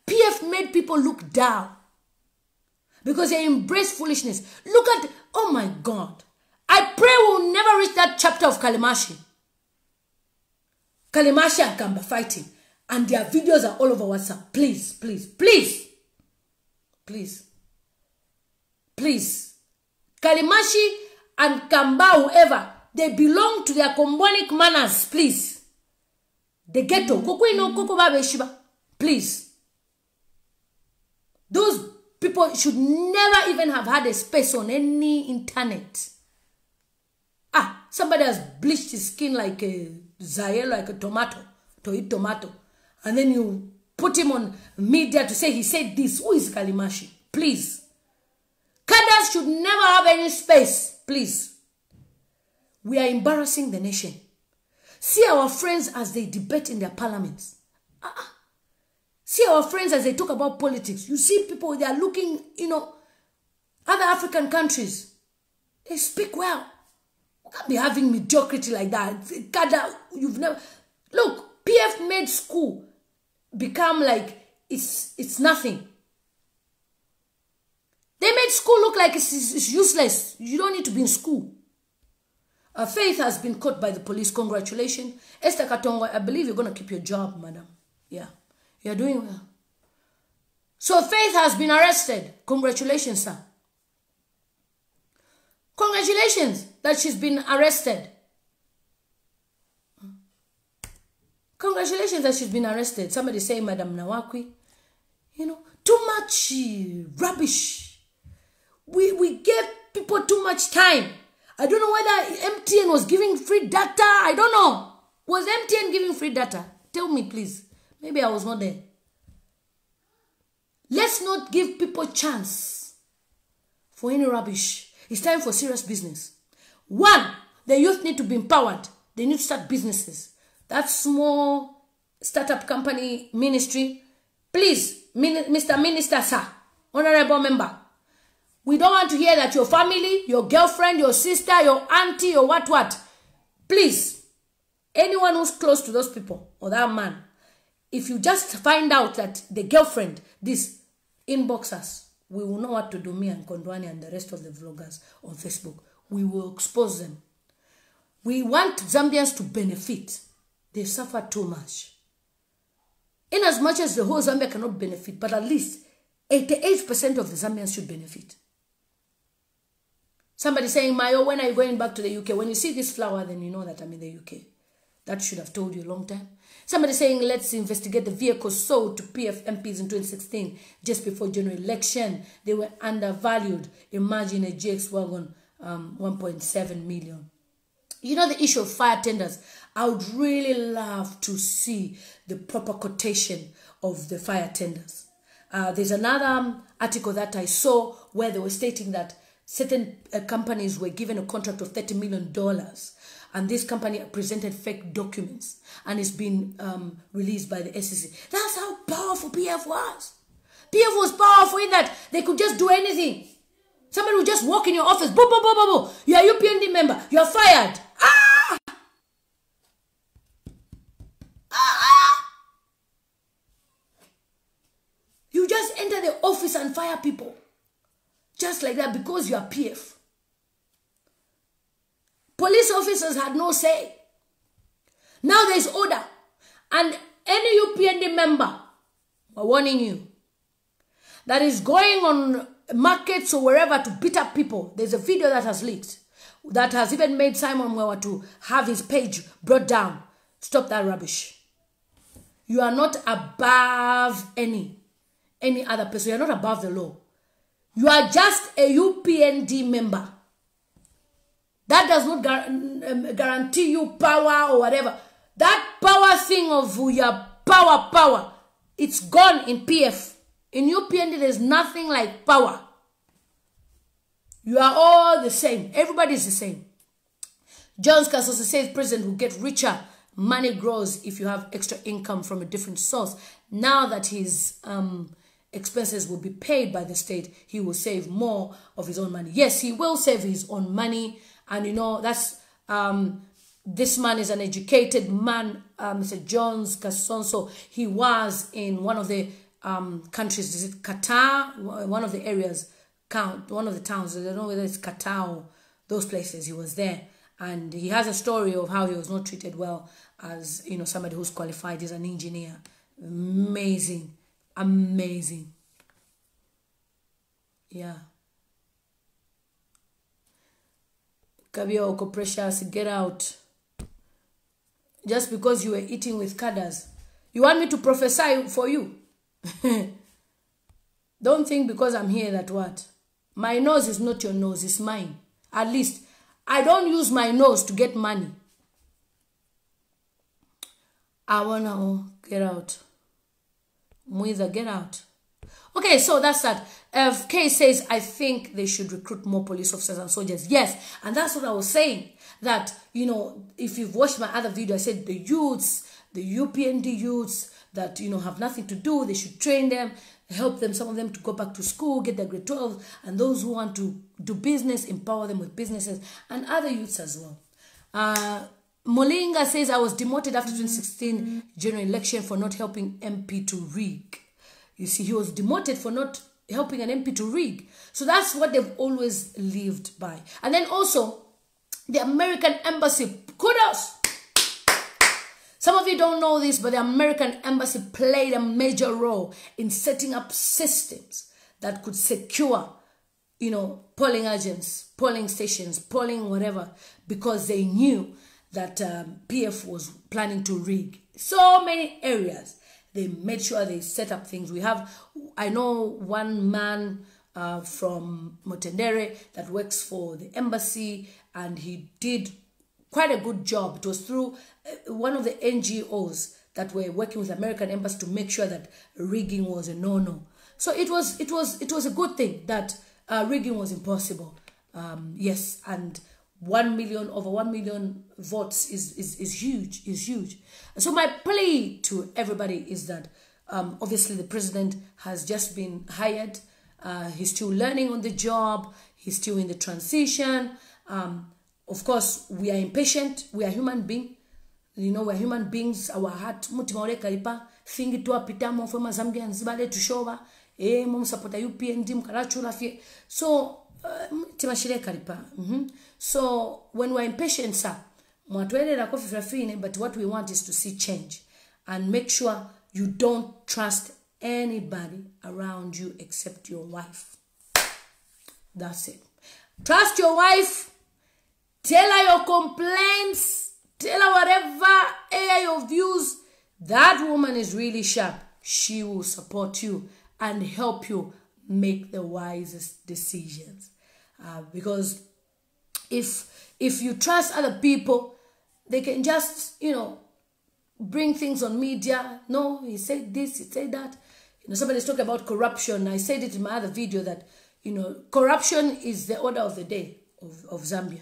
PF made people look down because they embrace foolishness. Look at, oh my God. I pray we'll never reach that chapter of Kalimashi. Kalimashi and Kamba fighting. And their videos are all over WhatsApp. Please, please, please. Please. Please. Kalimashi and Kamba, whoever, they belong to their combonic manners, please. The ghetto. Please. Those people should never even have had a space on any internet. Ah, somebody has bleached his skin like a Zaire, like a tomato, to eat tomato. And then you put him on media to say he said this. Who is Kalimashi? Please. Cadres should never have any space. Please. We are embarrassing the nation. See our friends as they debate in their parliaments. See our friends as they talk about politics. You see people, they are looking, other African countries. They speak well. You can't be having mediocrity like that. You've never... Look, PF made school become like it's nothing. They made school look like it's useless. You don't need to be in school. Faith has been caught by the police. Congratulations. Esther Katongo, I believe you're going to keep your job, madam. Yeah. You're doing well. So Faith has been arrested. Congratulations, sir. Congratulations that she's been arrested. Congratulations that she's been arrested. Somebody say, Madam Nawakwi, too much rubbish. We gave people too much time. I don't know whether MTN was giving free data. I don't know. Was MTN giving free data? Tell me, please. Maybe I was not there. Let's not give people chance for any rubbish. It's time for serious business. One, the youth need to be empowered. They need to start businesses. That small startup company ministry, please, Mr. Minister, sir, honorable member, we don't want to hear that your family, your girlfriend, your sister, your auntie, your what. Please, anyone who's close to those people or that man, if you just find out that the girlfriend, this, inbox us, we will know what to do, me and Kondwani and the rest of the vloggers on Facebook. We will expose them. We want Zambians to benefit. They suffer too much. In as much as the whole Zambia cannot benefit, but at least 88% of the Zambians should benefit. Somebody saying, Mayo, when are you going back to the UK? When you see this flower, then you know that I'm in the UK. That should have told you a long time. Somebody saying, let's investigate the vehicles sold to PF MPs in 2016, just before general election. They were undervalued. Imagine a GX wagon, 1.7 million. The issue of fire tenders. I would really love to see the proper quotation of the fire tenders. There's another article that I saw where they were stating that certain companies were given a contract of $30 million. And this company presented fake documents. And it's been released by the SEC. That's how powerful PF was. PF was powerful in that they could just do anything. Somebody would just walk in your office. Boom, boom, boom, boom, boom. You're a UPND member. You're fired. You just enter the office and fire people. Just like that because you are PF. Police officers had no say. Now there is order. And any UPND member, we're warning you, that is going on markets or wherever to beat up people. There's a video that has leaked. That has even made Simon Mwewa to have his page brought down. Stop that rubbish. You are not above any other person. You are not above the law. You are just a UPND member. That does not guarantee you power or whatever. That power thing of your power, it's gone in PF. In UPND, there's nothing like power. You are all the same. Everybody is the same. Jones Castle says president will get richer. Money grows if you have extra income from a different source. Now that his expenses will be paid by the state, he will save more of his own money. Yes, he will save his own money. And that's This man is an educated man, Mr. Jones Kasonso. He was in one of the countries, is it Qatar? One of the areas, one of the towns, I don't know whether it's Qatar or those places. He was there. And he has a story of how he was not treated well as, you know, somebody who's qualified. He's an engineer. Amazing. Amazing. Yeah. Kabioko Precious, get out. Just because you were eating with cadres. You want me to prophesy for you? Don't think because I'm here that what? My nose is not your nose, it's mine. At least, I don't use my nose to get money. I wanna get out. Muiza, get out. Okay, so that's that. Kay says, I think they should recruit more police officers and soldiers. Yes, and that's what I was saying. That, you know, if you've watched my other video, I said the youths, the UPND youths that, you know, have nothing to do, they should train them, help them, some of them to go back to school, get their grade 12, and those who want to do business, empower them with businesses, and other youths as well. Molinga says, I was demoted after 2016 general election for not helping MP to rig. You see, he was demoted for not helping an MP to rig. So that's what they've always lived by. And then also, the American Embassy, kudos! Some of you don't know this, but the American Embassy played a major role in setting up systems that could secure, you know, polling agents, polling stations, polling whatever, because they knew that PF was planning to rig. So many areas. They made sure they set up things. I know one man from Motendere that works for the embassy, and he did quite a good job. It was through one of the NGOs that were working with the American Embassy to make sure that rigging was a no-no. So it was a good thing that rigging was impossible. Yes, and over 1 million votes is huge. So my plea to everybody is that obviously the president has just been hired. He's still learning on the job. He's still in the transition. Of course, we are impatient. We are human beings. You know, we're human beings. Our heart, mutima ole kalipa. Fingi tu apita mo fema Zambia nzibale tushova. Mo support UPND mkarachula fie. So timashile kalipa. So when we're impatient, sir, but what we want is to see change and make sure you don't trust anybody around you except your wife. That's it. Trust your wife. Tell her your complaints. Tell her whatever, air your views. That woman is really sharp. She will support you and help you make the wisest decisions. Because if you trust other people, they can just, you know, bring things on media. No, he said this, he said that. You know, somebody's talking about corruption. I said it in my other video that, you know, corruption is the order of the day of Zambia.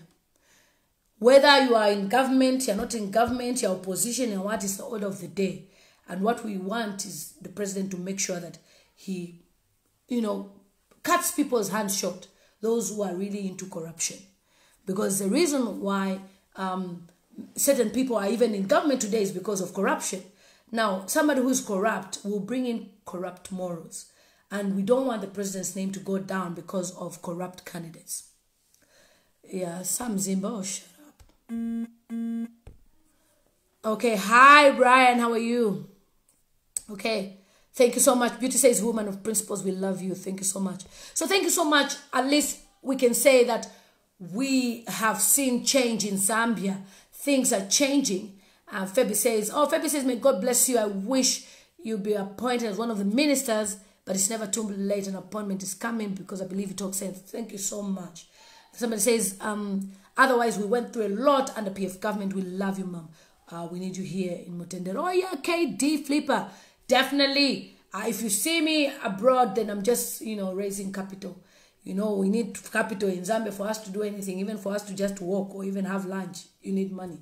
Whether you are in government, you're not in government, you're opposition, and what is the order of the day. And what we want is the president to make sure that he, you know, cuts people's hands short, those who are really into corruption. Because the reason why certain people are even in government today is because of corruption. Now, somebody who is corrupt will bring in corrupt morals. And we don't want the president's name to go down because of corrupt candidates. Yeah, Sam Zimbo, shut up. Okay, hi Brian, how are you? Okay, thank you so much. Beauty says, woman of principles, we love you. Thank you so much. So thank you so much. At least we can say that we have seen change in Zambia. Things are changing. Feby says, may God bless you. I wish you'd be appointed as one of the ministers, but it's never too late. An appointment is coming because I believe it talks sense. Thank you so much. Somebody says, otherwise we went through a lot under PF government. We love you, mom. We need you here in Mutendere. Oh yeah, KD Flipper. Definitely. If you see me abroad, then I'm just, you know, raising capital. You know, we need capital in Zambia for us to do anything, even for us to just walk or even have lunch. You need money.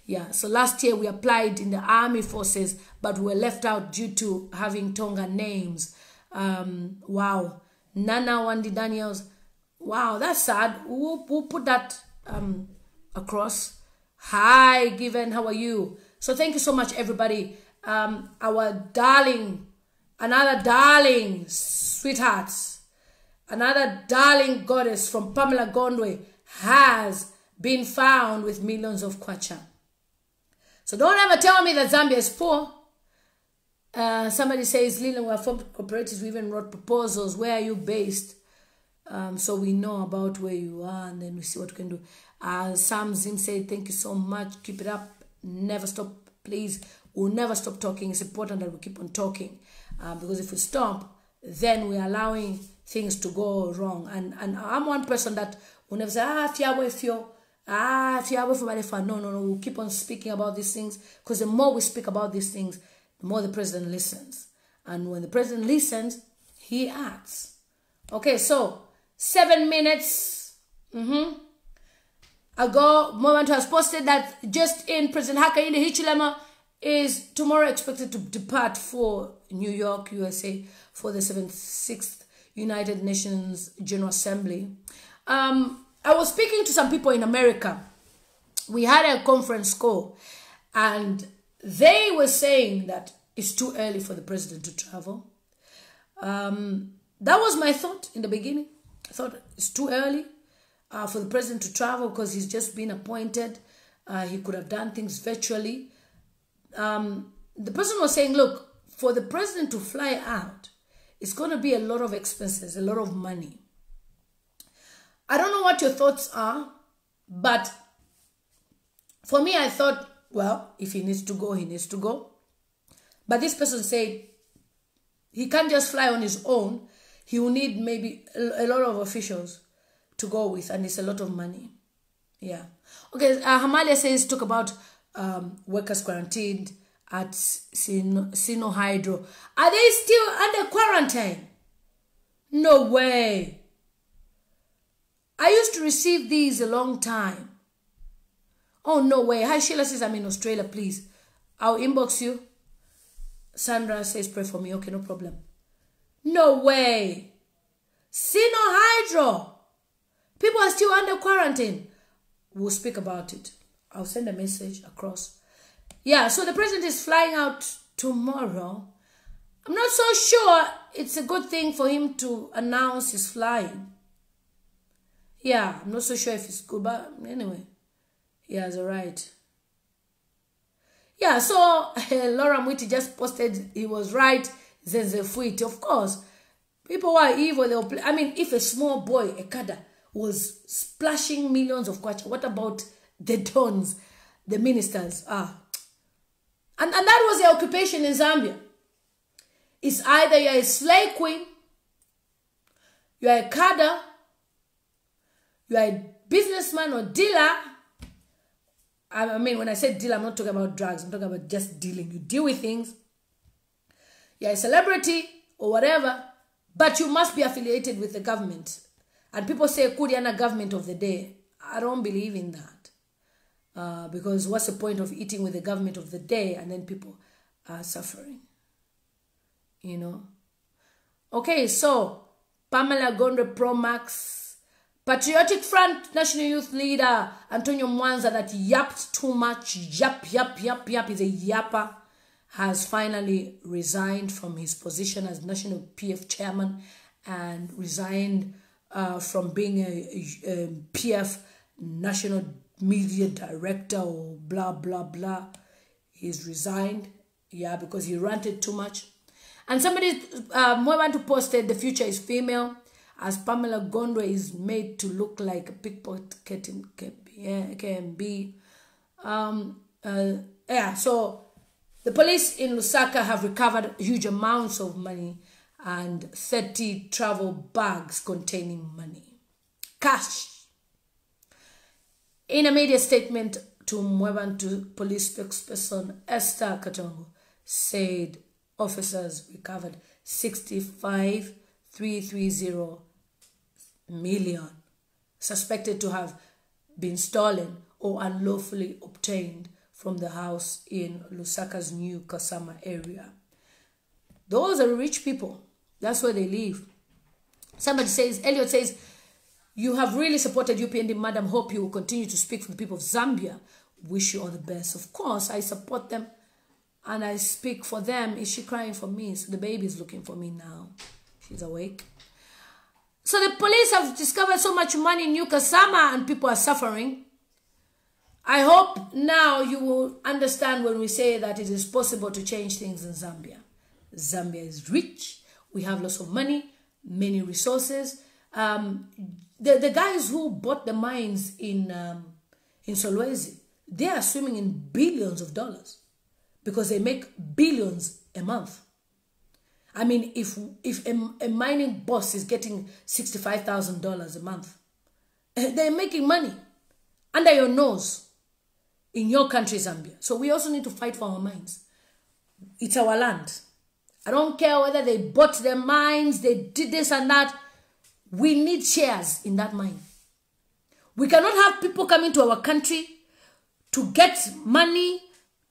Yeah, so last year we applied in the army forces, but we were left out due to having Tonga names. Wow. Nana Wandi Daniels. Wow, that's sad. We'll put that across. Hi, Given, how are you? So thank you so much, everybody. Our darling, another darling sweethearts, another darling goddess from Pamela Gondwe has been found with millions of kwacha. So don't ever tell me that Zambia is poor. Somebody says, Leland, we have formed cooperatives, we even wrote proposals. Where are you based? So we know about where you are, and then we see what we can do. Sam Zim said, thank you so much. Keep it up. Never stop, please. We'll never stop talking. It's important that we keep on talking. Because if we stop, then we're allowing things to go wrong. And I'm one person that will never say, no. We'll keep on speaking about these things. Because the more we speak about these things, the more the president listens. And when the president listens, he acts. Okay, so 7 minutes ago, Moment has posted that just in President HAKAINDE Hichilema is tomorrow expected to depart for New York, USA, for the 76th United Nations General Assembly. I was speaking to some people in America. We had a conference call, and they were saying that it's too early for the president to travel. That was my thought in the beginning. I thought it's too early for the president to travel because he's just been appointed. He could have done things virtually. The person was saying, look, for the president to fly out, it's going to be a lot of expenses, a lot of money. I don't know what your thoughts are, but for me, I thought, well, if he needs to go, he needs to go. But this person said he can't just fly on his own. He will need maybe a lot of officials to go with, and it's a lot of money. Yeah. Okay, Hamalia says, talk about workers quarantined at Sino Hydro. Are they still under quarantine? No way. I used to receive these a long time. Oh, no way. Hi, Sheila says, I'm in Australia, please. I'll inbox you. Sandra says, pray for me. Okay, no problem. No way. Sino Hydro. People are still under quarantine. We'll speak about it. I'll send a message across. Yeah, so the president is flying out tomorrow. I'm not so sure it's a good thing for him to announce he's flying. Yeah, I'm not so sure if it's good, but anyway, he has a right. Yeah, so Laura Mwiti just posted he was right. Zenzefuiti. Of course, people who are evil, they'll play. I mean, if a small boy, a kada, was splashing millions of kwacha, what about the dons, the ministers? And that was the occupation in Zambia. It's either you're a slave queen, you're a kada, you're a businessman or dealer. I mean, when I say deal, I'm not talking about drugs. I'm talking about just dealing. You deal with things. You're a celebrity or whatever, but you must be affiliated with the government. And people say, Kuriana government of the day. I don't believe in that. Because what's the point of eating with the government of the day and then people are suffering? You know? Okay, so Pamela Gondwe Pro Max. Patriotic Front National Youth Leader Antonio Mwanza, that yapped too much, yap, he's a yapper, has finally resigned from his position as National PF Chairman and resigned from being a PF National Media Director or blah, blah, blah. He's resigned, yeah, because he ranted too much. And somebody, Mwebantu posted, the future is female, as Pamela Gondwe is made to look like a pickpocket in KMB. Yeah, so the police in Lusaka have recovered huge amounts of money and 30 travel bags containing money. Cash. In a media statement to Mwebantu police spokesperson Esther Katongo said officers recovered 65,330 million suspected to have been stolen or unlawfully obtained from the house in Lusaka's new Kasama area. Those are rich people. That's where they live. Somebody says, Elliot says, you have really supported UPND, madam. Hope you will continue to speak for the people of Zambia. wish you all the best. Of course, I support them and I speak for them. Is she crying for me? So the baby is looking for me now. She's awake. So the police have discovered so much money in New Kasama and people are suffering. I hope now you will understand when we say that it is possible to change things in Zambia. Zambia is rich. We have lots of money, many resources. The guys who bought the mines in Solwezi, they are swimming in billions of dollars because they make billions a month. I mean, if a mining boss is getting $65,000 a month, they're making money under your nose in your country, Zambia. So we also need to fight for our mines. It's our land. I don't care whether they bought their mines, they did this and that. We need shares in that mine. We cannot have people coming to our country to get money,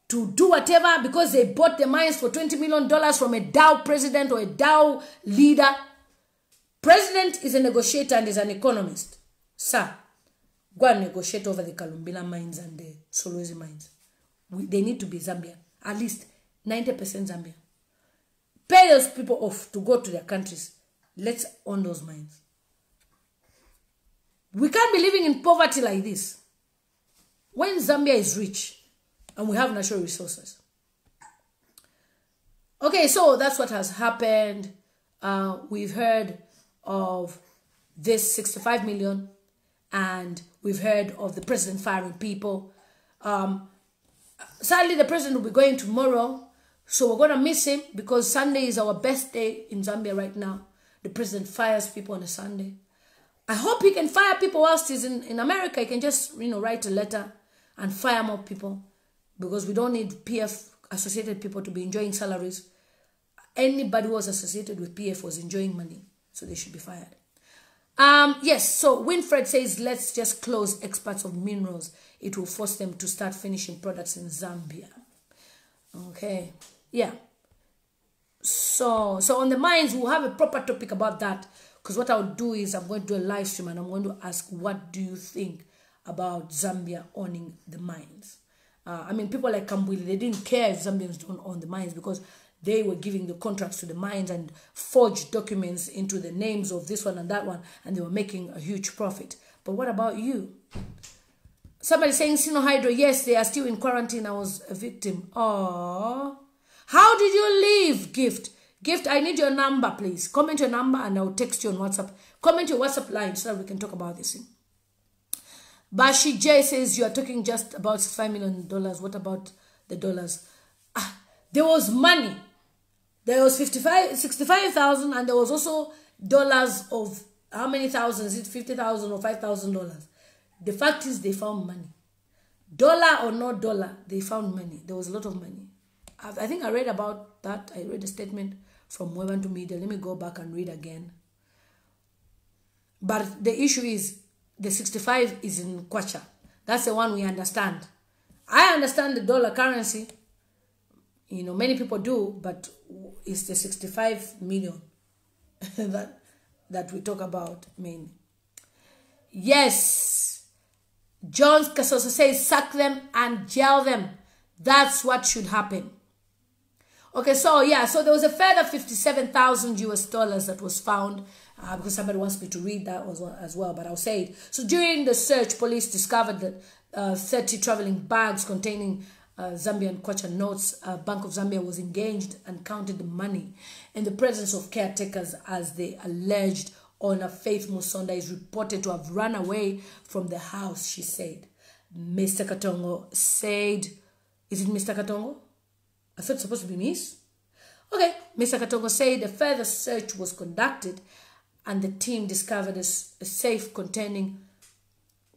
to do whatever because they bought the mines for $20 million from a Dow president or a Dow leader. President is a negotiator and is an economist. Sir, go and negotiate over the Kalumbila mines and the Solwezi mines. They need to be Zambian. At least 90% Zambian. Pay those people off to go to their countries. Let's own those mines. We can't be living in poverty like this. When Zambia is rich and we have natural resources. Okay, so that's what has happened. We've heard of this 65 million and we've heard of the president firing people. Sadly, the president will be going tomorrow. So we're going to miss him because Sunday is our best day in Zambia right now. The president fires people on a Sunday. I hope he can fire people whilst he's in America. He can just, write a letter and fire more people because we don't need PF associated people to be enjoying salaries. Anybody who was associated with PF was enjoying money, so they should be fired. Yes, so Winfred says, let's just close exports of minerals. It will force them to start finishing products in Zambia. Okay, yeah. So on the mines, we'll have a proper topic about that. Because what I'll do is I'm going to do a live stream and I'm going to ask, what do you think about Zambia owning the mines? I mean, people like Kambwili, they didn't care if Zambians don't own the mines because they were giving the contracts to the mines and forged documents into the names of this one and that one, and they were making a huge profit. But what about you? Somebody saying Sino Hydro, yes, they are still in quarantine. I was a victim. Oh, how did you leave, Gift? Gift, I need your number, please. Comment your number and I'll text you on WhatsApp. Comment your WhatsApp line so that we can talk about this. Bashi J says you are talking just about $65 million. What about the dollars? There was money. There was 65,000 and there was also dollars of how many thousands? Is it $50,000 or $5,000? The fact is they found money. Dollar or no dollar, they found money. There was a lot of money. I think I read about that. I read a statement from Webantu Media. Let me go back and read again. But the issue is the 65 is in Kwacha. That's the one we understand. I understand the dollar currency. Many people do, but it's the 65 million that we talk about mainly. Yes. John Casosa says sack them and jail them. That's what should happen. Okay, so yeah, so there was a further 57,000 US dollars that was found because somebody wants me to read that as well, but I'll say it. So during the search, police discovered that 30 traveling bags containing Zambian kwacha notes. Bank of Zambia was engaged and counted the money in the presence of caretakers as the alleged owner, Faith Musonda, is reported to have run away from the house, she said. Mr. Katongo said, is it Mr. Katongo? I thought it's supposed to be Miss. Okay, Mr. Katongo said a further search was conducted and the team discovered a safe containing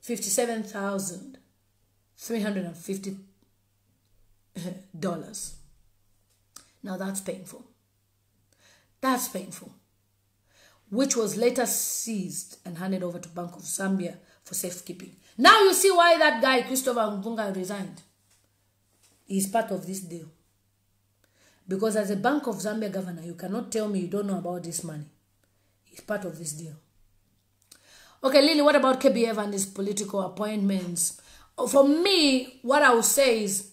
$57,350. Now that's painful. That's painful. Which was later seized and handed over to Bank of Zambia for safekeeping. Now you see why that guy, Christopher Mvunga, resigned. He's part of this deal. Because as a Bank of Zambia governor, you cannot tell me you don't know about this money. He's part of this deal. Okay, Lily, what about KBF and his political appointments? For me, what I would say is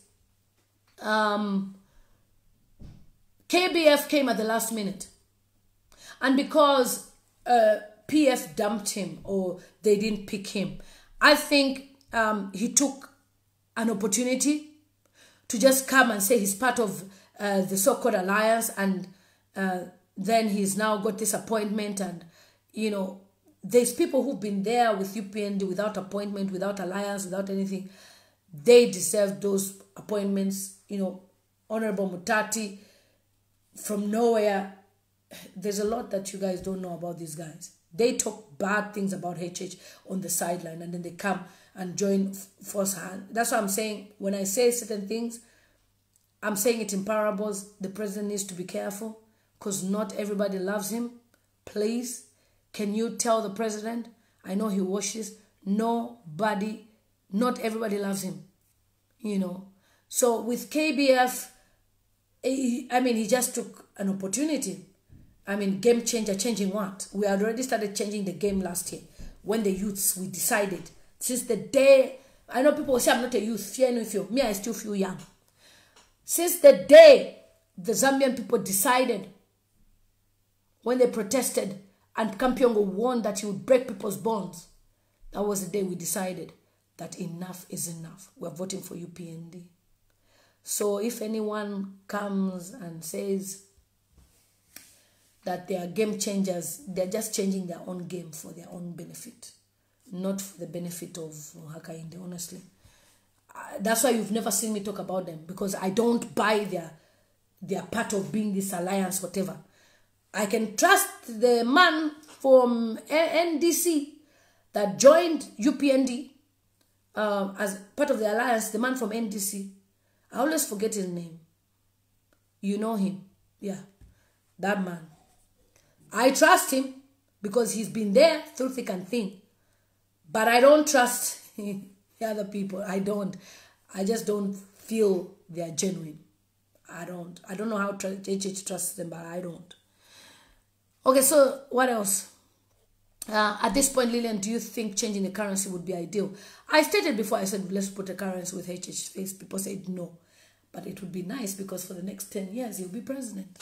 KBF came at the last minute. And because PF dumped him or they didn't pick him, I think he took an opportunity to just come and say he's part of the so-called alliance, and then he's now got this appointment. And, you know, there's people who've been there with UPND without appointment, without alliance, without anything. They deserve those appointments. You know, Honorable Mutati, from nowhere. There's a lot that you guys don't know about these guys. They talk bad things about HH on the sideline, and then they come and join force hand. That's what I'm saying. When I say certain things, I'm saying it in parables. The president needs to be careful because not everybody loves him. Please, can you tell the president? I know he washes. Nobody, not everybody loves him. You know. So with KBF, he just took an opportunity. Game changer, changing what? We had already started changing the game last year when the youths, we decided. Since the day, I know people say I'm not a youth, fear no fear. Me, I still feel young. Since the day the Zambian people decided, when they protested and Kampiongo warned that he would break people's bonds, that was the day we decided that enough is enough. We're voting for UPND. So if anyone comes and says that they are game changers, they're just changing their own game for their own benefit, not for the benefit of HAKAINDE, honestly. That's why you've never seen me talk about them, because I don't buy their part of being this alliance, whatever. I can trust the man from NDC that joined UPND as part of the alliance, the man from NDC. I always forget his name. You know him. Yeah, that man. I trust him because he's been there through thick and thin. But I don't trust the other people. I don't. I just don't feel they're genuine. I don't know how HH trusts them, but I don't. Okay, so what else? At this point, Lillian, do you think changing the currency would be ideal? I stated before, I said, let's put a currency with HH's face. People said no. But it would be nice because for the next 10 years, he'll be president.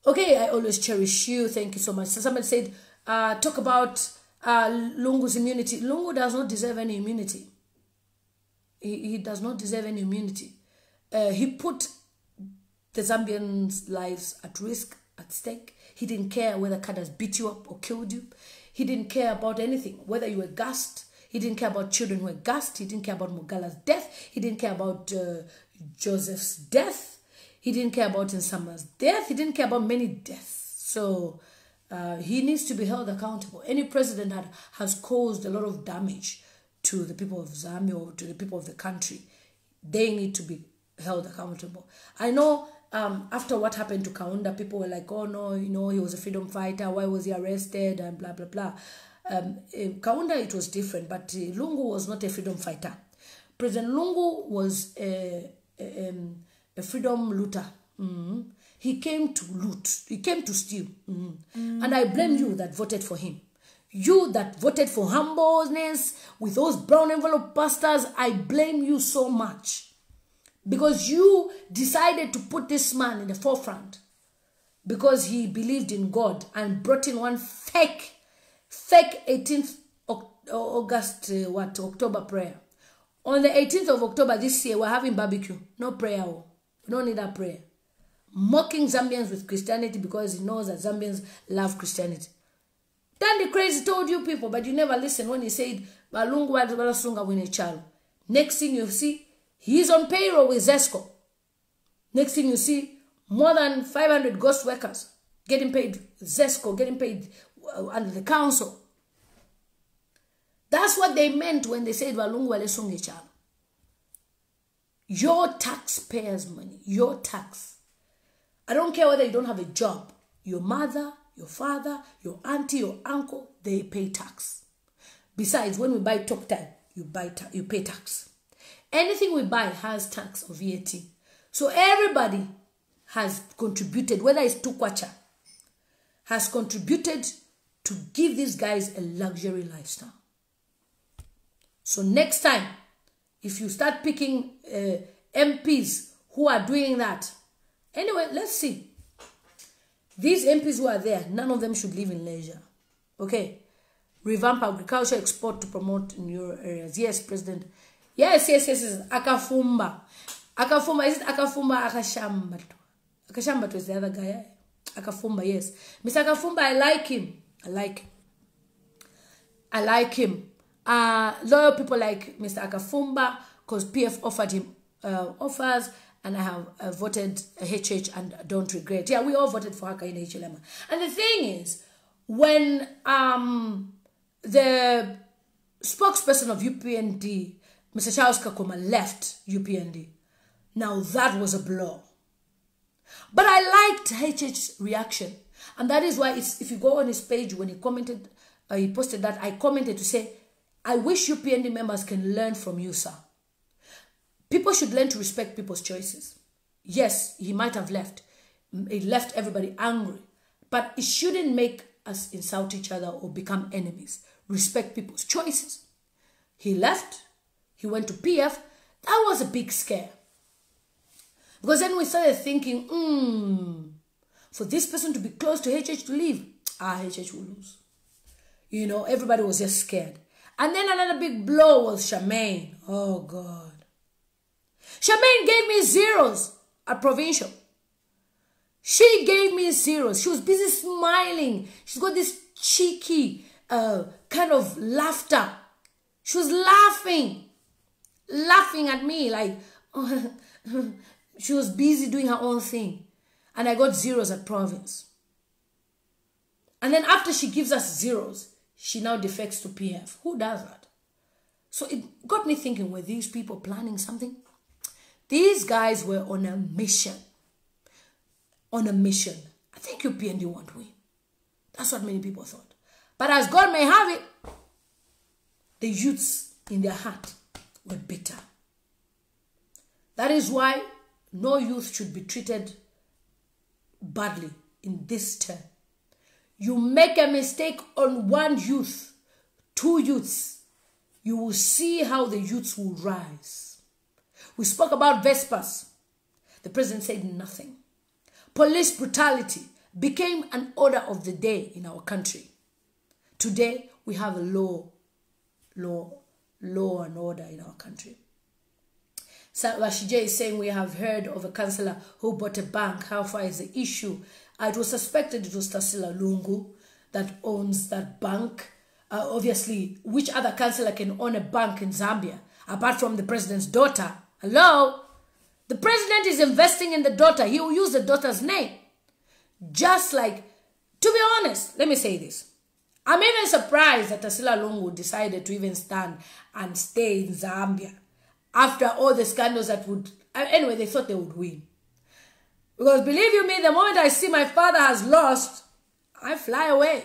Okay, I always cherish you. Thank you so much. So somebody said, talk about Lungu's immunity. Lungu does not deserve any immunity. He does not deserve any immunity. He put the Zambians' lives at risk, at stake. He didn't care whether Kadas beat you up or killed you. He didn't care about anything, whether you were gassed. He didn't care about children who were gassed. He didn't care about Mogala's death. He didn't care about Joseph's death. He didn't care about Nsama's death. He didn't care about many deaths. So he needs to be held accountable. Any president that has caused a lot of damage to the people of Zambia or to the people of the country, they need to be held accountable. I know after what happened to Kaunda, people were like, oh no, you know, he was a freedom fighter. Why was he arrested? And blah, blah, blah. Kaunda, it was different, but Lungu was not a freedom fighter. President Lungu was a freedom looter. He came to loot. He came to steal. And I blame you that voted for him. You that voted for humbleness with those brown envelope pastors, I blame you so much. Because you decided to put this man in the forefront because he believed in God and brought in one fake 18th October prayer. On the 18th of October this year, we're having barbecue. No prayer. We don't need that prayer. Mocking Zambians with Christianity because he knows that Zambians love Christianity. Then the crazy told you people, but you never listened when he said, next thing you see, he's on payroll with Zesco. Next thing you see, more than 500 ghost workers getting paid, Zesco getting paid under the council. That's what they meant when they said your taxpayers' money, your tax. I don't care whether you don't have a job. Your mother, your father, your auntie, your uncle, they pay tax. Besides, when we buy Talk Time, you pay tax. Anything we buy has tax or VAT. So everybody has contributed, whether it's Tukwacha, has contributed to give these guys a luxury lifestyle. So next time, if you start picking MPs who are doing that, anyway, let's see. These MPs who are there, none of them should live in leisure. Okay? Revamp agriculture export to promote in rural areas. Yes, President. Yes. Akafumba. Akafumba, is it Akafumba Akashamba? Akashamba was the other guy. Akafumba, yes. Mr. Akafumba, I like him. I like him. Loyal people like Mr. Akafumba because PF offered him offers, and I have voted HH and don't regret. Yeah, we all voted for HAKAINDE HLM. And the thing is, when the spokesperson of UPND, Mr. Charles Kakoma, left UPND, now that was a blow. But I liked HH's reaction. And that is why if you go on his page, when he commented, he posted that, I commented to say, I wish UPND members can learn from you, sir. People should learn to respect people's choices. Yes, he might have left. He left everybody angry. But it shouldn't make us insult each other or become enemies. Respect people's choices. He left. He went to PF. That was a big scare. Because then we started thinking, for this person to be close to HH to leave, HH will lose. You know, everybody was just scared. And then another big blow was Charmaine. Oh, God. Charmaine gave me zeros at Provincial. She gave me zeros. She was busy smiling. She's got this cheeky kind of laughter. She was laughing at me like she was busy doing her own thing. And I got zeros at Province. And then after she gives us zeros, she now defects to PF. Who does that? So it got me thinking, were these people planning something? These guys were on a mission. On a mission. I think UPND won't win. That's what many people thought. But as God may have it, the youths in their heart were bitter. That is why no youth should be treated badly in this term. You make a mistake on one youth, two youths, you will see how the youths will rise. We spoke about Vespers. The president said nothing. Police brutality became an order of the day in our country. Today, we have a law and order in our country. Rashije is saying we have heard of a councillor who bought a bank. How far is the issue? It was suspected it was Tasila Lungu that owns that bank. Obviously, which other councillor can own a bank in Zambia apart from the president's daughter? Hello? The president is investing in the daughter. He will use the daughter's name. Just like, to be honest, let me say this. I'm even surprised that Tasila Lungu decided to even stand and stay in Zambia after all the scandals that would... Anyway, they thought they would win. Because believe you me, the moment I see my father has lost, I fly away.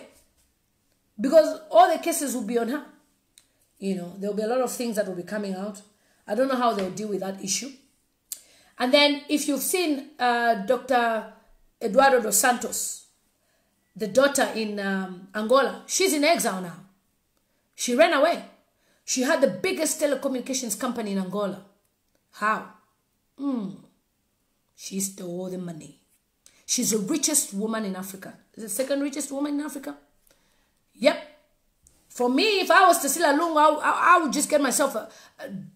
Because all the cases will be on her. You know, there will be a lot of things that will be coming out. I don't know how they'll deal with that issue. And then if you've seen Dr. Eduardo dos Santos, the daughter in Angola, she's in exile now. She ran away. She had the biggest telecommunications company in Angola. How? She stole the money. She's the richest woman in Africa. The second richest woman in Africa. Yep. For me, if I was Tasila Lungu, I would just get myself a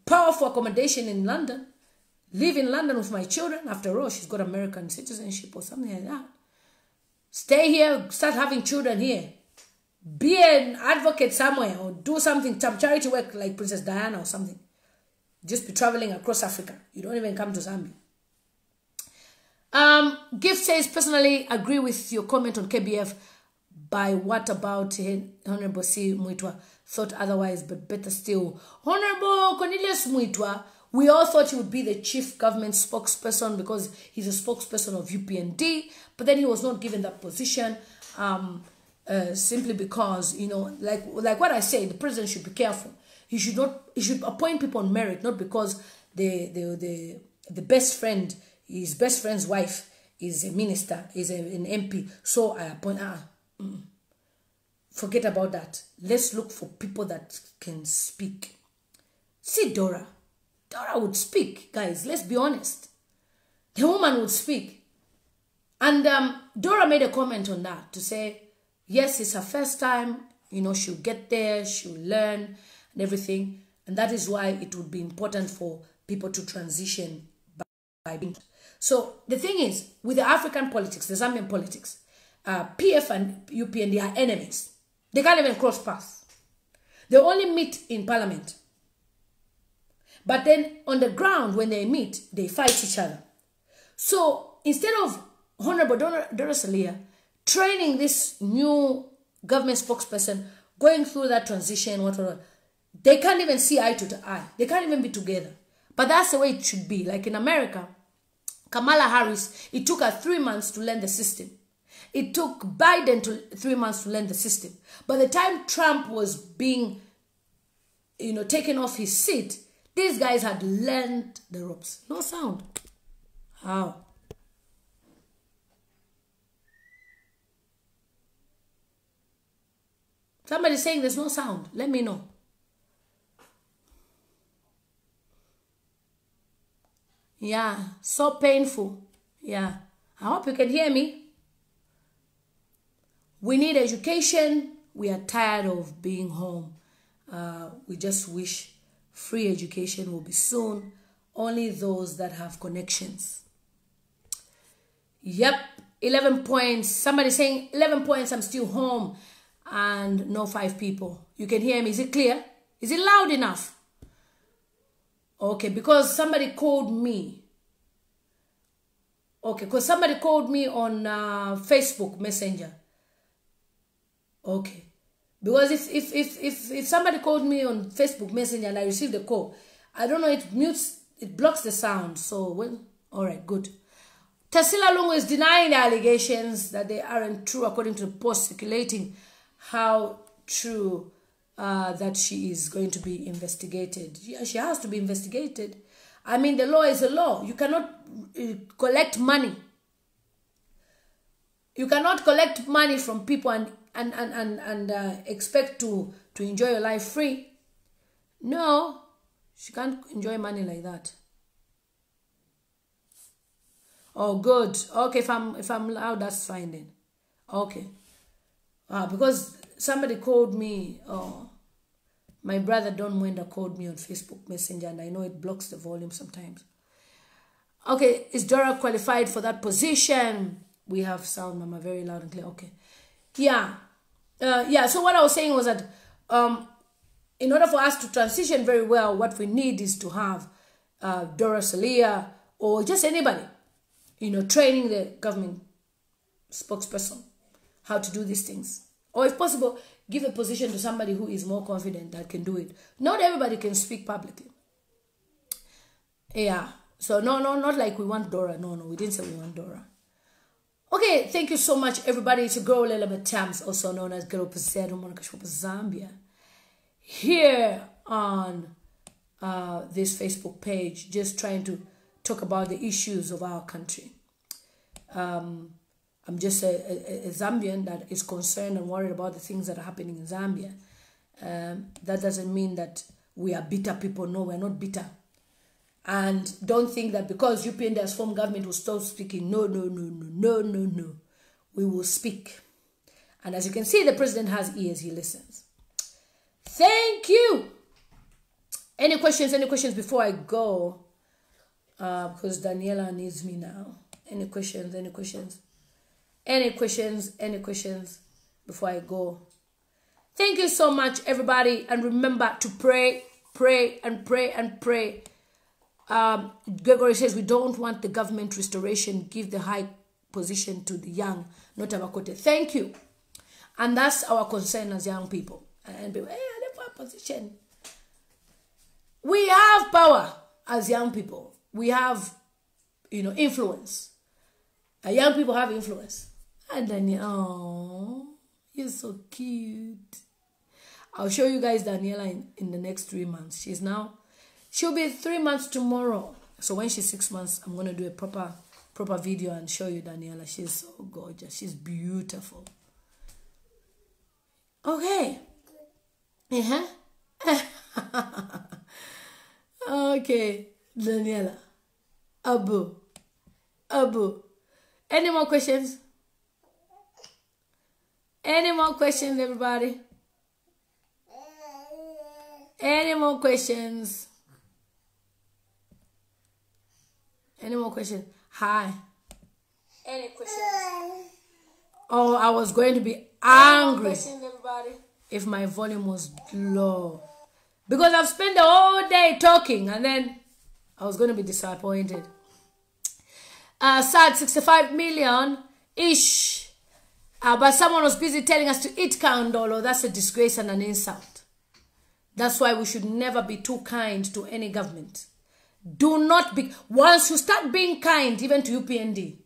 powerful accommodation in London. Live in London with my children. After all, she's got American citizenship or something like that. Stay here, start having children here. Be an advocate somewhere or do something, some charity work like Princess Diana or something. Just be traveling across Africa. You don't even come to Zambia. Gift says, personally agree with your comment on KBF. By what about Honorable C. Muitwa thought otherwise, but better still. Honorable Cornelius Muitwa, we all thought he would be the chief government spokesperson because he's a spokesperson of UPND, but then he was not given that position simply because, you know, like what I say, the president should be careful. He should appoint people on merit, not because the best friend, his best friend's wife is a minister, is an MP, so I appoint forget about that. Let's look for people that can speak. See Dora. Dora would speak, guys. Let's be honest. The woman would speak. And Dora made a comment on that to say, yes, it's her first time. You know, she'll get there, she'll learn and everything. And that is why it would be important for people to transition by being. So the thing is, with the African politics, the Zambian politics, PF and UPN, they are enemies. They can't even cross paths. They only meet in parliament. But then on the ground, when they meet, they fight each other. So instead of Honorable Dora Salia training this new government spokesperson, going through that transition, whatever, they can't even see eye to eye. They can't even be together. But that's the way it should be. Like in America, Kamala Harris, it took her 3 months to learn the system. It took Biden 3 months to learn the system. By the time Trump was being, taken off his seat, these guys had learned the ropes. No sound. How? Somebody's saying there's no sound. Let me know. Yeah, so painful. Yeah, I hope you can hear me. We need education. We are tired of being home. We just wish free education will be soon. Only those that have connections. Yep, 11 points. Somebody saying 11 points, I'm still home. And no 5 people. You can hear me. Is it clear? Is it loud enough? Okay, because somebody called me. Okay, because somebody called me on Facebook Messenger. Okay. Because if somebody called me on Facebook Messenger and I received a call, I don't know, it blocks the sound. So, well, all right, good. Tarsila Lungu is denying the allegations that they aren't true according to the post circulating. How true that she is going to be investigated. Yeah, she has to be investigated. I mean, the law is a law. You cannot collect money. You cannot collect money from people and expect to enjoy your life free. No, she can't enjoy money like that. Oh, good. Okay, if I'm loud, that's fine then. Okay. Because somebody called me, my brother Don Mwenda called me on Facebook Messenger, and I know it blocks the volume sometimes. Okay, is Dora qualified for that position? We have sound, Mama, very loud and clear. Okay. Yeah. So what I was saying was that in order for us to transition very well, what we need is to have Dora Salia or just anybody, training the government spokesperson how to do these things. Or if possible, give a position to somebody who is more confident that can do it. Not everybody can speak publicly. Yeah. So no, not like we want Dora. No, we didn't say we want Dora. Okay, thank you so much, everybody. It's your girl, Lela Tams, also known as Girl Pesero Monikashwapa Zambia. Here on this Facebook page, just trying to talk about the issues of our country. I'm just a Zambian that is concerned and worried about the things that are happening in Zambia. That doesn't mean that we are bitter people. No, we're not bitter. And don't think that because UPN has formed government will stop speaking. No. We will speak. And as you can see, the president has ears. He listens. Thank you. Any questions before I go? Because Daniela needs me now. Any questions? Any questions before I go? Thank you so much, everybody. And remember to pray. Gregory says we don't want the government restoration. Give the high position to the young, not Abakote. Thank you. And that's our concern as young people. And people, hey, I have a position. We have power as young people. We have, influence. Young people have influence. And Daniela, oh, you're so cute. I'll show you guys Daniela in the next 3 months. She'll be 3 months tomorrow. So when she's 6 months, I'm going to do a proper video and show you Daniela. She's so gorgeous. She's beautiful. Okay. Okay, Daniela. Abu. Any more questions? Any more questions, everybody? Any more questions? Any more questions? Hi. Any questions? Oh, I was going to be angry if my volume was low. Because I've spent the whole day talking and then I was going to be disappointed. Sad 65 million-ish. But someone was busy telling us to eat kandolo. That's a disgrace and an insult. That's why we should never be too kind to any government. Do not be... Once you start being kind, even to UPND,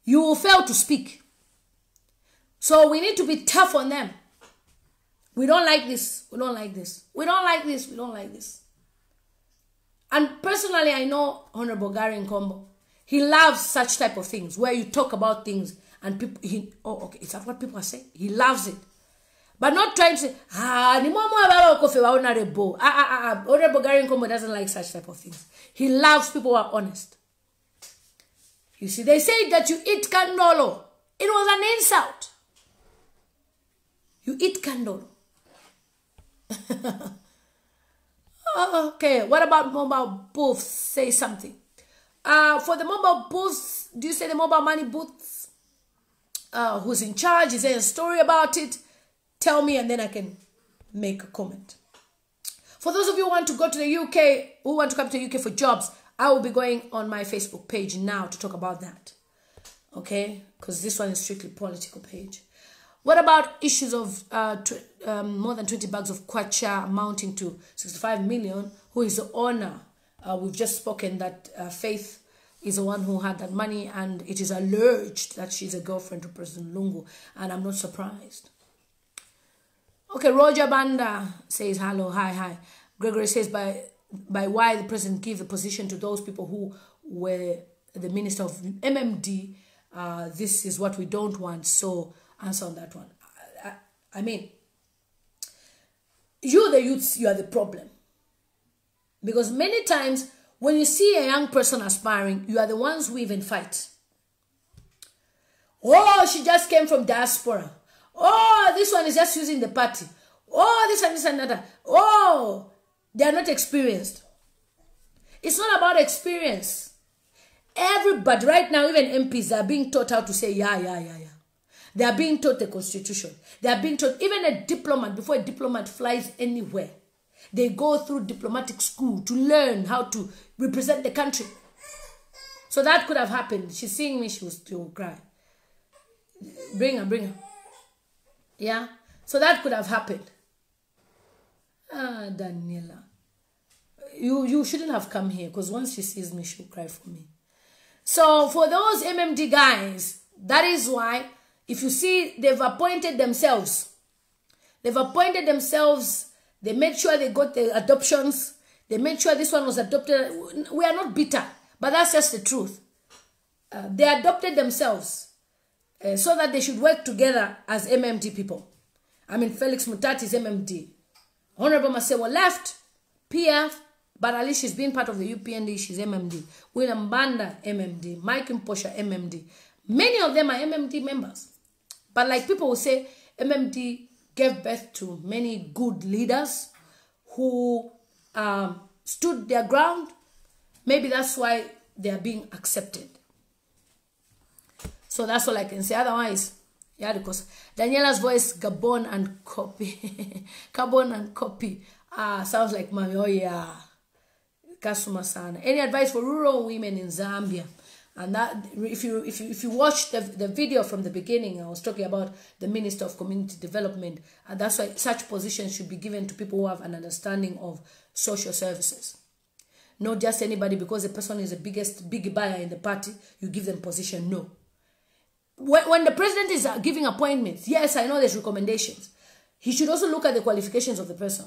you will fail to speak. So we need to be tough on them. We don't like this. We don't like this. We don't like this. We don't like this. And personally, I know Honorable Gary Nkombo. He loves such type of things where you talk about things and people... okay, is that what people are saying? He loves it. But not trying to say, Honorable Gary Nkombo doesn't like such type of things. He loves people who are honest. You see, they say that you eat kandolo. It was an insult. You eat kandolo. Okay, what about mobile booths? Say something. For the mobile booths, do you say the mobile money booths? Who's in charge? Is there a story about it? Tell me and then I can make a comment. For those of you who want to go to the UK, who want to come to the UK for jobs, I will be going on my Facebook page now to talk about that. Okay? Because this one is strictly political page. What about issues of more than 20 bags of kwacha amounting to 65 million? Who is the owner? We've just spoken that Faith is the one who had that money, and it is alleged that she's a girlfriend to President Lungu, and I'm not surprised. Okay, Roger Banda says hello, hi. Gregory says by why the president give the position to those people who were the minister of MMD. This is what we don't want, so answer on that one. I mean, you the youths, you are the problem. Because many times when you see a young person aspiring, you are the ones who even fight. Oh, she just came from diaspora. Oh, this one is just using the party. Oh, this and that. Oh, they are not experienced. It's not about experience. Everybody, right now, even MPs are being taught how to say, yeah. They are being taught the constitution. They are being taught, even a diplomat, before a diplomat flies anywhere, they go through diplomatic school to learn how to represent the country. So that could have happened. She's seeing me, she will cry. Bring her. Yeah? So that could have happened. Daniela. You shouldn't have come here, because once she sees me, she'll cry for me. So for those MMD guys, that is why, if you see, they've appointed themselves. They made sure they got the adoptions. They made sure this one was adopted. We are not bitter, but that's just the truth. They adopted themselves so that they should work together as MMD people. I mean, Felix Mutati is MMD. Honorable Masewa left, PF, but at least she's been part of the UPND, she's MMD. William Banda, MMD. Mike Mposha, MMD. Many of them are MMD members. But like people will say, MMD gave birth to many good leaders who stood their ground. Maybe that's why they are being accepted. So that's all I can say. Otherwise, yeah, because Daniela's voice, Gabon and copy. Gabon and copy. Sounds like mommy. Oh yeah. Kasuma sana. Any advice for rural women in Zambia? And that, if you watch the video from the beginning, I was talking about the Minister of Community Development, and that's why such positions should be given to people who have an understanding of social services. Not just anybody because the person is the big buyer in the party, you give them position. No. When the president is giving appointments, yes, I know there's recommendations. He should also look at the qualifications of the person.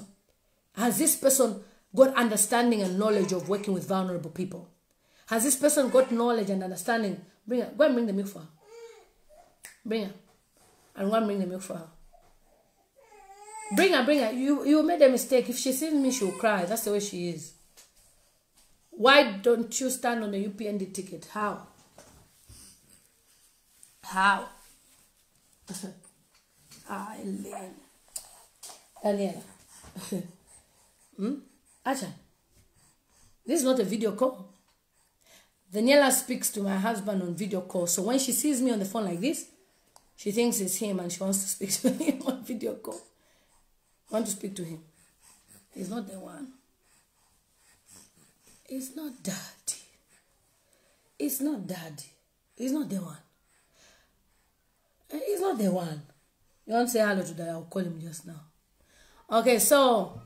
Has this person got understanding and knowledge of working with vulnerable people? Has this person got knowledge and understanding? Bring her. Go and bring the milk for her. Bring her. And go and bring the milk for her. Bring her. You made a mistake. If she sees me, she'll cry. That's the way she is. Why don't you stand on the UPND ticket? How? How? Daniela. Acha. This is not a video call. Daniela speaks to my husband on video call. So when she sees me on the phone like this, she thinks it's him and she wants to speak to him on video call. I want to speak to him. He's not the one. It's not daddy. It's not daddy. He's not the one. He's not the one. You want to say hello to that? I'll call him just now. Okay, so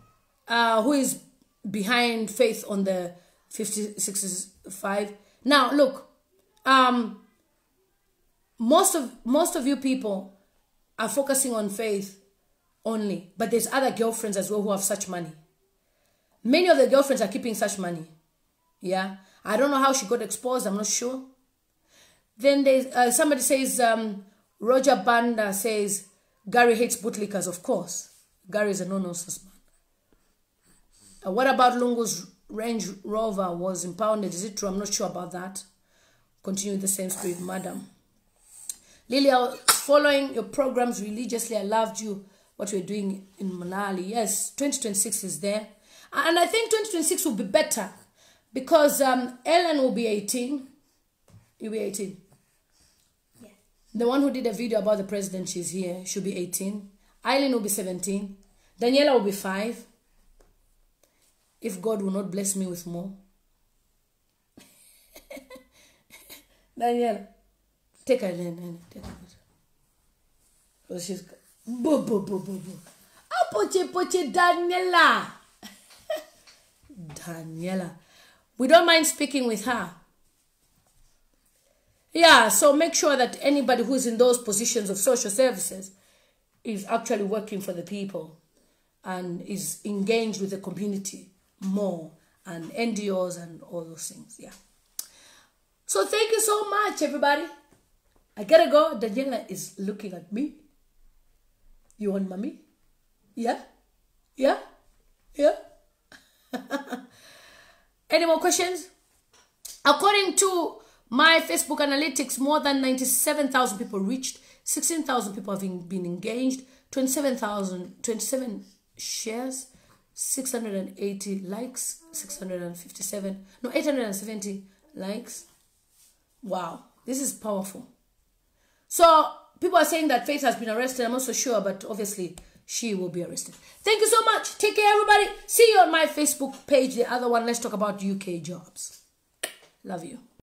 who is behind Faith on the 565? Now look, most of you people are focusing on Faith only, but there's other girlfriends as well who have such money. Many of the girlfriends are keeping such money. Yeah, I don't know how she got exposed. I'm not sure. Then there's somebody says Roger Banda says Gary hates bootlickers. Of course, Gary is a no-nonsense man. What about Lungu's Range Rover was impounded? Is it true? I'm not sure about that. Continue the same spirit, madam. Lily, I was following your programs religiously. I loved you, what you're doing in Manali. Yes, 2026 is there. And I think 2026 will be better because Ellen will be 18. You'll be 18. Yeah. The one who did a video about the president, she's here. She'll be 18. Eileen will be 17. Daniela will be 5. If God will not bless me with more. Daniela, take her then. Take her. Because she's... Boo. Poche, Daniela. Daniela. We don't mind speaking with her. Yeah, so make sure that anybody who's in those positions of social services is actually working for the people and is engaged with the community more and NGOs and all those things. Yeah. So thank you so much, everybody. I gotta go. Daniela is looking at me. You want mommy? Yeah? Yeah? Yeah? Any more questions? According to my Facebook analytics, more than 97,000 people reached, 16,000 people have been engaged, 27 shares, 680 likes, 870 likes. Wow, this is powerful. So people are saying that Faith has been arrested. I'm not so sure, but obviously she will be arrested. Thank you so much. Take care, everybody. See you on my Facebook page. The other one, let's talk about UK jobs. Love you.